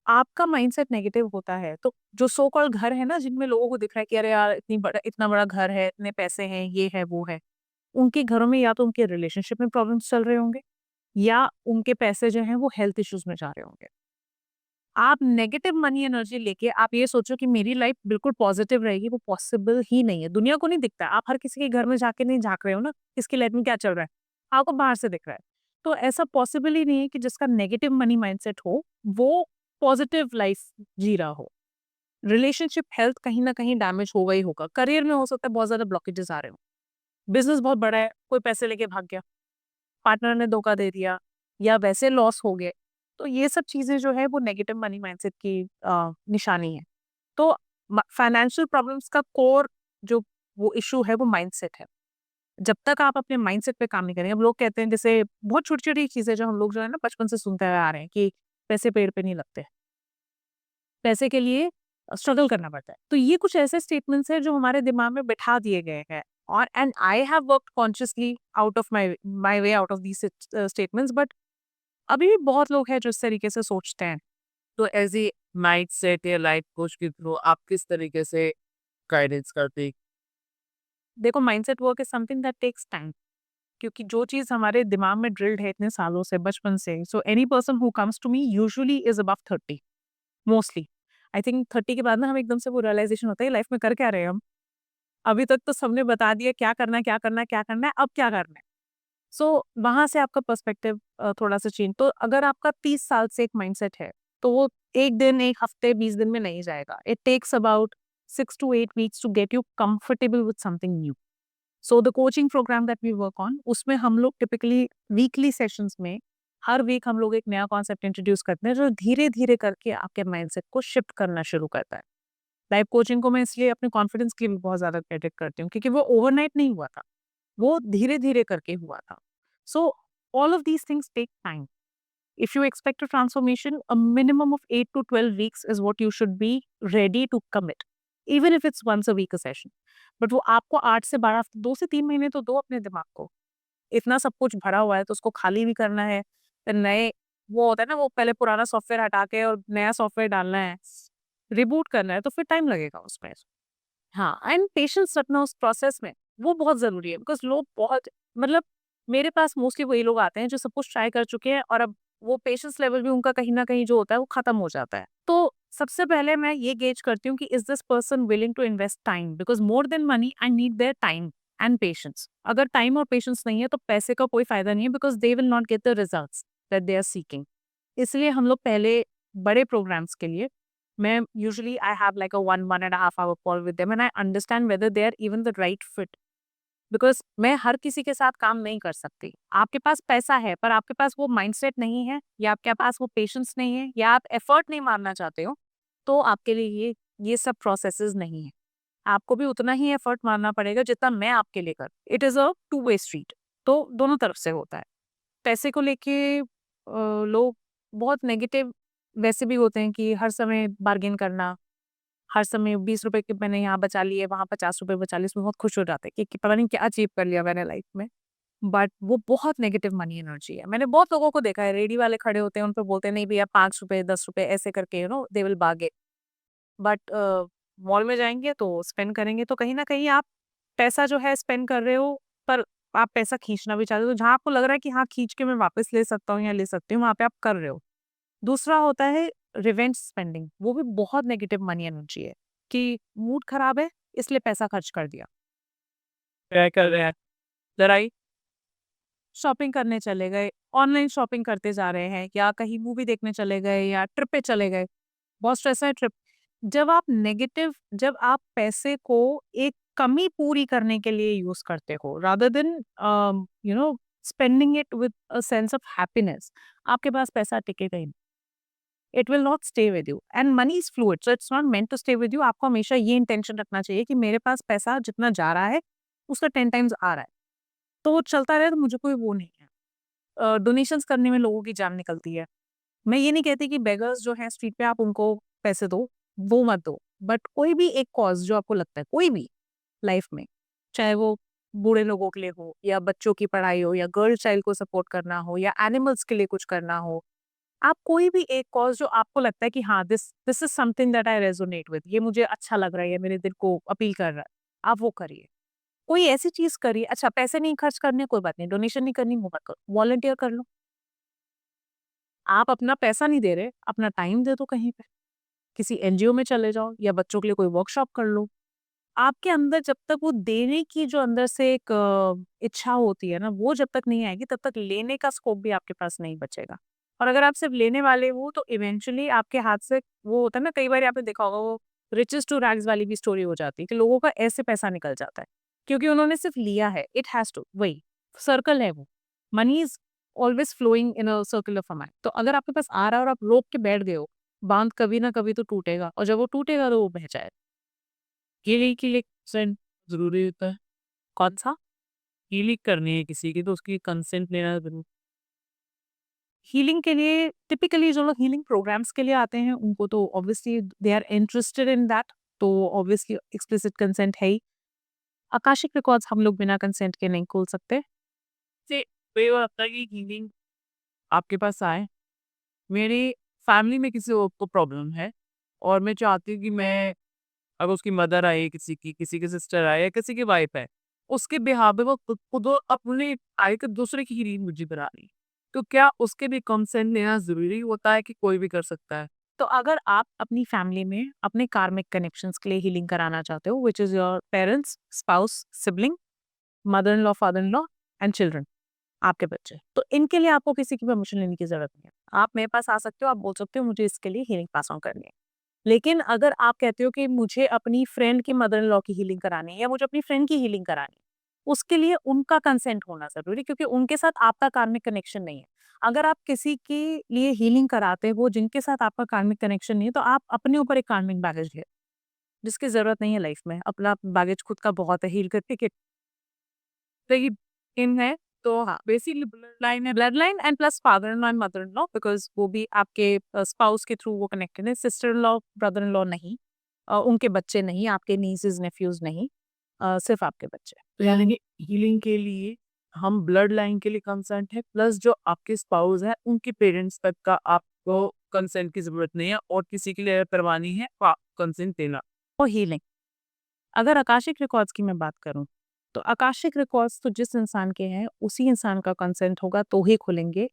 आपका माइंडसेट नेगेटिव होता है, तो जो सो कॉल्ड घर है ना, जिनमें लोगों को दिख रहा है कि अरे यार इतना बड़ा घर है, इतने पैसे हैं, ये है वो है, उनके घरों में या तो उनके रिलेशनशिप में प्रॉब्लम्स चल रहे होंगे, या उनके पैसे जो हैं वो हेल्थ इश्यूज में जा रहे होंगे। आप नेगेटिव मनी एनर्जी लेके आप ये सोचो कि मेरी लाइफ बिल्कुल पॉजिटिव रहेगी, वो पॉसिबल ही नहीं है। दुनिया को नहीं दिखता, आप हर किसी के घर में जाके नहीं झांक रहे हो ना, किसकी लाइफ में क्या चल रहा है, आपको बाहर से दिख रहा है। तो ऐसा पॉसिबल ही नहीं है कि जिसका नेगेटिव मनी माइंडसेट हो वो पॉजिटिव लाइफ जी रहा हो। रिलेशनशिप हेल्थ कहीं ना कहीं डैमेज होगा ही होगा। करियर में हो सकता है बहुत ज्यादा ब्लॉकेजेस आ रहे हो, बिजनेस बहुत बड़ा है, कोई पैसे लेके भाग गया, पार्टनर ने धोखा दे दिया, या वैसे लॉस हो गए, तो ये सब चीजें जो है वो नेगेटिव मनी माइंडसेट की निशानी है। तो फाइनेंशियल प्रॉब्लम्स का कोर जो वो इशू है वो माइंडसेट है। जब तक आप अपने माइंडसेट पे काम नहीं करेंगे, अब लोग कहते हैं जैसे बहुत छोटी छोटी चीजें जो हम लोग जो है ना बचपन से सुनते हुए आ रहे हैं कि पैसे पेड़ पे नहीं लगते, पैसे के लिए स्ट्रगल करना पड़ता है, तो ये कुछ ऐसे स्टेटमेंट्स हैं जो हमारे दिमाग में बिठा दिए गए हैं। और and I have worked consciously out of my way out of these statements, but अभी भी बहुत लोग हैं जो इस तरीके से सोचते हैं। तो एज ए माइंड सेट या लाइफ कोच के थ्रू आप किस तरीके से गाइडेंस करते? देखो, mindset work is something that takes time, क्योंकि जो चीज हमारे दिमाग में ड्रिल्ड है इतने सालों से, बचपन से, so any person who comes to me usually is above 30, mostly. I think 30 के बाद ना हम एकदम से वो रियलाइजेशन होता है लाइफ में कर क्या रहे हैं हम। अभी तक तो सबने बता दिया क्या करना है, क्या करना है, क्या करना है, अब क्या करना है। सो वहां से आपका पर्सपेक्टिव थोड़ा सा चेंज। तो अगर आपका 30 साल से एक माइंडसेट है, तो वो एक दिन, एक हफ्ते, 20 दिन में नहीं जाएगा। It takes about 6 to 8 weeks to get you comfortable with something new. So the coaching programme that we work on, उसमें हम लोग टिपिकली वीकली सेशंस में हर वीक हम लोग एक नया कॉन्सेप्ट इंट्रोड्यूस करते हैं, जो धीरे धीरे करके आपके माइंडसेट को शिफ्ट करना शुरू करता है। लाइफ कोचिंग को मैं इसलिए अपने कॉन्फिडेंस के लिए भी बहुत ज्यादा क्रेडिट करती हूँ, क्योंकि वो ओवरनाइट नहीं हुआ था, वो धीरे धीरे करके हुआ था। So all of these things take time. If you expect a transformation, a minimum of 8 to 12 weeks is what you should be ready to commit, even if it's once a week a session. But वो आपको 8 से 12 2 से 3 महीने तो दो अपने दिमाग को। इतना सब कुछ भरा हुआ है तो उसको खाली भी करना है, फिर नए वो होता है ना, वो पहले पुराना सॉफ्टवेयर हटा के और नया सॉफ्टवेयर डालना है, रिबूट करना है, तो फिर टाइम लगेगा उसमें। हाँ, एंड पेशेंस रखना उस प्रोसेस में, वो बहुत ज़रूरी है, बिकॉज़ लोग बहुत मतलब मेरे पास मोस्टली वही लोग आते हैं जो सब कुछ ट्राई कर चुके हैं और अब वो पेशेंस लेवल भी उनका कहीं न कहीं जो होता है वो खत्म हो जाता है। तो सबसे पहले मैं ये गेज करती हूँ कि is this person willing to invest time? Because more than money I need their time and patience. अगर टाइम और पेशेंस नहीं है तो पैसे का कोई फ़ायदा नहीं है, because they will not get the results that they are seeking. इसलिए हम लोग पहले बड़े प्रोग्राम्स के लिए मैं usually I have like a 1.5 hour call with them and I understand whether they are even the right fit, because मैं हर किसी के साथ काम नहीं कर सकती। आपके पास पैसा है पर आपके पास वो माइंडसेट नहीं है, या आपके पास वो पेशेंस नहीं है, या आप एफर्ट नहीं मारना चाहते हो, तो आपके लिए ये सब प्रोसेसेस नहीं है। आपको भी उतना ही एफर्ट मारना पड़ेगा जितना मैं आपके लिए कर। It is a two way street, तो दोनों तरफ से होता है। पैसे को लेके लोग बहुत नेगेटिव वैसे भी होते हैं कि हर समय बार्गेन करना, हर समय ₹20 के मैंने यहाँ बचा लिए, वहाँ ₹50 बचा लिए, इसमें बहुत खुश हो जाते हैं कि पता नहीं क्या अचीव कर लिया मैंने लाइफ में। बट वो बहुत नेगेटिव मनी एनर्जी है। मैंने बहुत लोगों को देखा है, रेडी वाले खड़े होते हैं, उन पे बोलते हैं नहीं भैया ₹5 ₹10 ऐसे करके they will bargain. But mall में जाएँगे तो स्पेंड करेंगे, तो कहीं न कहीं आप पैसा जो है स्पेंड कर रहे हो, पर आप पैसा खींचना भी चाहते हो, तो जहाँ आपको लग रहा है कि हाँ, खींच के मैं वापस ले सकता हूँ या ले सकती हूँ, वहाँ पे आप कर रहे हो। दूसरा होता है रिवेंज स्पेंडिंग, वो भी बहुत नेगेटिव मनी एनर्जी है कि मूड खराब है इसलिए पैसा खर्च कर दिया। क्या कर रहे हैं? लड़ाई? शॉपिंग करने चले गए, ऑनलाइन शॉपिंग करते जा रहे हैं, या कहीं मूवी देखने चले गए, या ट्रिप पे चले गए। बहुत स्ट्रेस है ट्रिप। जब आप पैसे को एक कमी पूरी करने के लिए यूज़ करते हो rather than spending it with a sense of happiness, आपके पास पैसा टिकेगा ही नहीं। It will not stay with you and money is fluid, so it's not meant to stay with you. आपको हमेशा ये इंटेंशन रखना चाहिए कि मेरे पास पैसा जितना जा रहा है उसका 10 टाइम्स आ रहा है, तो वो चलता रहे, तो मुझे कोई वो नहीं है। डोनेशंस करने में लोगों की जान निकलती है। मैं ये नहीं कहती कि बेगर्स जो हैं स्ट्रीट पे आप उनको पैसे दो, वो मत दो। बट कोई भी एक कॉज़ जो आपको लगता है, कोई भी लाइफ में, चाहे वो बूढ़े लोगों के लिए हो, या बच्चों की पढ़ाई हो, या गर्ल चाइल्ड को सपोर्ट करना हो, या एनिमल्स के लिए कुछ करना हो, आप कोई भी एक कॉज़ जो आपको लगता है कि हाँ, this this is something that I resonate with, ये मुझे अच्छा लग रहा है, ये मेरे दिल को अपील कर रहा है, आप वो करिए। कोई ऐसी चीज़ करिए, अच्छा पैसे नहीं खर्च करने कोई बात नहीं, डोनेशन नहीं करनी वो मत करो, वॉलंटियर कर लो। आप अपना पैसा नहीं दे रहे, अपना टाइम दे दो कहीं पे। किसी एनजीओ में चले जाओ, या बच्चों के लिए कोई वर्कशॉप कर लो। आपके अंदर जब तक वो देने की जो अंदर से एक इच्छा होती है ना, वो जब तक नहीं आएगी, तब तक लेने का स्कोप भी आपके पास नहीं बचेगा। और अगर आप सिर्फ लेने वाले हो, तो इवेंचुअली आपके हाथ से वो होता है ना, कई बार आपने देखा होगा, वो रिचेस टू रैग्स वाली भी स्टोरी हो जाती है कि लोगों का ऐसे पैसा निकल जाता है, क्योंकि उन्होंने सिर्फ लिया है। इट हैज़ टू, वही सर्कल है वो। Money is always flowing in a circular format. तो अगर आपके पास आ रहा है और आप रोक के बैठ गए हो, बाँध कभी ना कभी तो टूटेगा, और जब वो टूटेगा तो वो बह जाएगा। हीलिंग के लिए कंसेंट ज़रूरी होता है। कौन-सा? हीलिंग करनी है किसी की तो उसकी कंसेंट लेना ज़रूरी। हीलिंग के लिए टिपिकली जो लोग हीलिंग प्रोग्राम्स के लिए आते हैं, उनको तो obviously they are interested in that, तो ऑब्वियसली एक्सप्लिसिट कंसेंट है ही। आकाशिक रिकॉर्ड्स हम लोग बिना कंसेंट के नहीं खोल सकते। से कई बार होता है कि हीलिंग आपके पास आए, मेरी फैमिली में किसी और को प्रॉब्लम है और मैं चाहती हूँ कि मैं अगर उसकी मदर आई किसी की सिस्टर आई या किसी की वाइफ है, उसके बिहाफ़ पे वो खुद खुद अपने आए कि दूसरे की हीलिंग मुझे करा रही है। तो क्या उसके भी कंसेंट लेना ज़रूरी होता है कि कोई भी कर सकता है? तो अगर आप अपनी फैमिली में अपने कार्मिक कनेक्शंस के लिए हीलिंग कराना चाहते हो, which is your parents, spouse, sibling, mother in law, father in law and children, आपके बच्चे, तो इनके लिए आपको किसी की परमिशन लेने की ज़रूरत नहीं है। आप मेरे पास आ सकते हो, आप बोल सकते हो मुझे इसके लिए हीलिंग पास ऑन करनी है। लेकिन अगर आप कहते हो कि मुझे अपनी फ्रेंड की मदर इन लॉ की हीलिंग करानी है, या मुझे अपनी फ्रेंड की हीलिंग करानी है, उसके लिए उनका कंसेंट होना ज़रूरी है, क्योंकि उनके साथ आपका कार्मिक कनेक्शन नहीं है। अगर आप किसी के लिए हीलिंग कराते हो जिनके साथ आपका कार्मिक कनेक्शन नहीं है, तो आप अपने ऊपर एक कार्मिक बैगेज ले, जिसकी ज़रूरत नहीं है लाइफ में। अपना बैगेज खुद का बहुत है, हील करके के। तो ये इन है तो हाँ, बेसिकली ब्लड लाइन है। Blood line and plus father in law and mother in law, because वो भी आपके स्पाउस के थ्रू वो कनेक्टेड है। Sister in law, brother in law नहीं, उनके बच्चे नहीं, आपके नीसेज़, नेफ्यूज़ नहीं, सिर्फ़ आपके बच्चे। तो यानी कि हीलिंग के लिए हम ब्लड लाइन के लिए कंसेंट है, प्लस जो आपके स्पाउस है उनके पेरेंट्स तक का आपको कंसेंट की जरूरत नहीं है, और किसी के लिए अगर करवानी है तो आप कंसेंट देना। और हीलिंग, अगर आकाशिक रिकॉर्ड्स की मैं बात करूं, तो आकाशिक रिकॉर्ड्स तो जिस इंसान के हैं उसी इंसान का कंसेंट होगा तो ही खुलेंगे।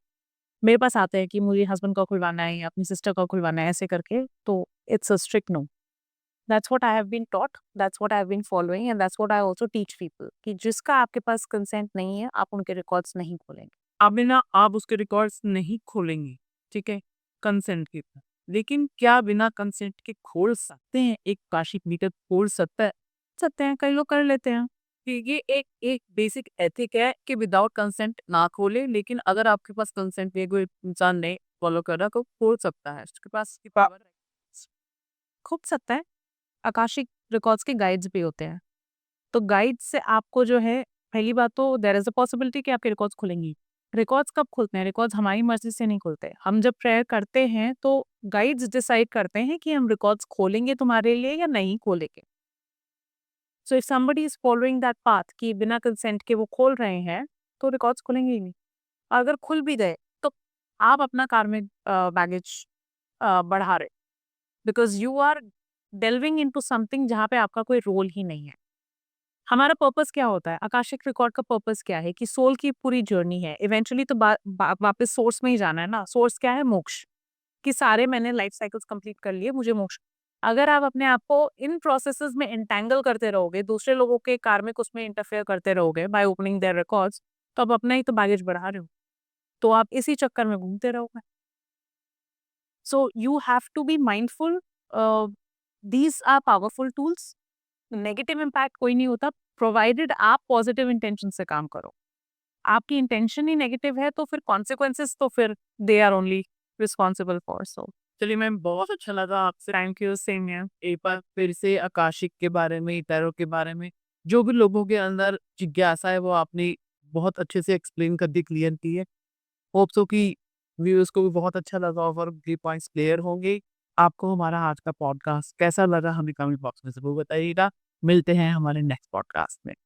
मेरे पास आते हैं कि मुझे हस्बैंड का खुलवाना है या अपनी सिस्टर का खुलवाना है ऐसे करके, तो it's a strict no. That's what I have been taught, that's what I have been following and that's what I also teach people कि जिसका आपके पास कंसेंट नहीं है आप उनके रिकॉर्ड्स नहीं खोलेंगे। अब ना आप उसके रिकॉर्ड्स नहीं खोलेंगे, ठीक है, कंसेंट के साथ। लेकिन क्या बिना कंसेंट के खोल सकते हैं? एक आकाशिक मीटर खोल सकता है? सकते हैं, कई लोग कर लेते हैं। कि ये एक एक बेसिक एथिक है कि विदाउट कंसेंट ना खोले, लेकिन अगर आपके पास कंसेंट है, कोई इंसान नहीं फॉलो कर रहा, तो खोल सकता है, उसके पास उसकी पावर है। खुल सकता है। आकाशिक रिकॉर्ड्स के गाइड्स भी होते हैं, तो गाइड से आपको जो है, पहली बात तो देयर इज अ पॉसिबिलिटी कि आपके रिकॉर्ड्स खुलेंगी। रिकॉर्ड्स कब खुलते हैं? रिकॉर्ड्स हमारी मर्जी से नहीं खुलते। हम जब प्रेयर करते हैं तो गाइड्स डिसाइड करते हैं कि हम रिकॉर्ड्स खोलेंगे तुम्हारे लिए या नहीं खोलेंगे। So if somebody is following that path कि बिना कंसेंट के वो खोल रहे हैं, तो रिकॉर्ड्स खुलेंगे ही नहीं। अगर खुल भी गए तो आप अपना कार्मिक बैगेज बढ़ा रहे, because you are delving into something जहाँ पे आपका कोई रोल ही नहीं है। हमारा पर्पस क्या होता है? आकाशिक रिकॉर्ड का पर्पस क्या है? कि सोल की पूरी जर्नी है, इवेंचुअली तो वापस सोर्स में ही जाना है ना। सोर्स क्या है? मोक्ष। कि सारे मैंने लाइफ साइकिल्स कंप्लीट कर लिए, मुझे मोक्ष। अगर आप अपने आप को इन प्रोसेसेस में एंटेंगल करते रहोगे, दूसरे लोगों के कार्मिक उसमें इंटरफेयर करते रहोगे बाय ओपनिंग देयर रिकॉर्ड्स, तो आप अपना ही तो बैगेज बढ़ा रहे हो। तो आप इसी चक्कर में घूमते रहोगे। So you have to be mindful. These are powerful tools. Negative impact कोई नहीं होता, प्रोवाइडेड आप पॉजिटिव इंटेंशन से काम करो। आपकी इंटेंशन ही नेगेटिव है तो फिर कॉन्सिक्वेंसेस तो फिर they are only responsible for. So चलिए मैम, बहुत अच्छा लगा आपसे। थैंक यू सेम है। एक बार फिर से आकाशिक के बारे में, टैरो के बारे में जो भी लोगों के अंदर जिज्ञासा है वो आपने बहुत अच्छे से एक्सप्लेन कर दी, क्लियर की है। होप सो कि व्यूअर्स को भी बहुत अच्छा लगा होगा और ये पॉइंट्स क्लियर होंगे। आपको हमारा आज का पॉडकास्ट कैसा लगा हमें कमेंट बॉक्स में ज़रूर बताइएगा। मिलते हैं हमारे नेक्स्ट पॉडकास्ट में।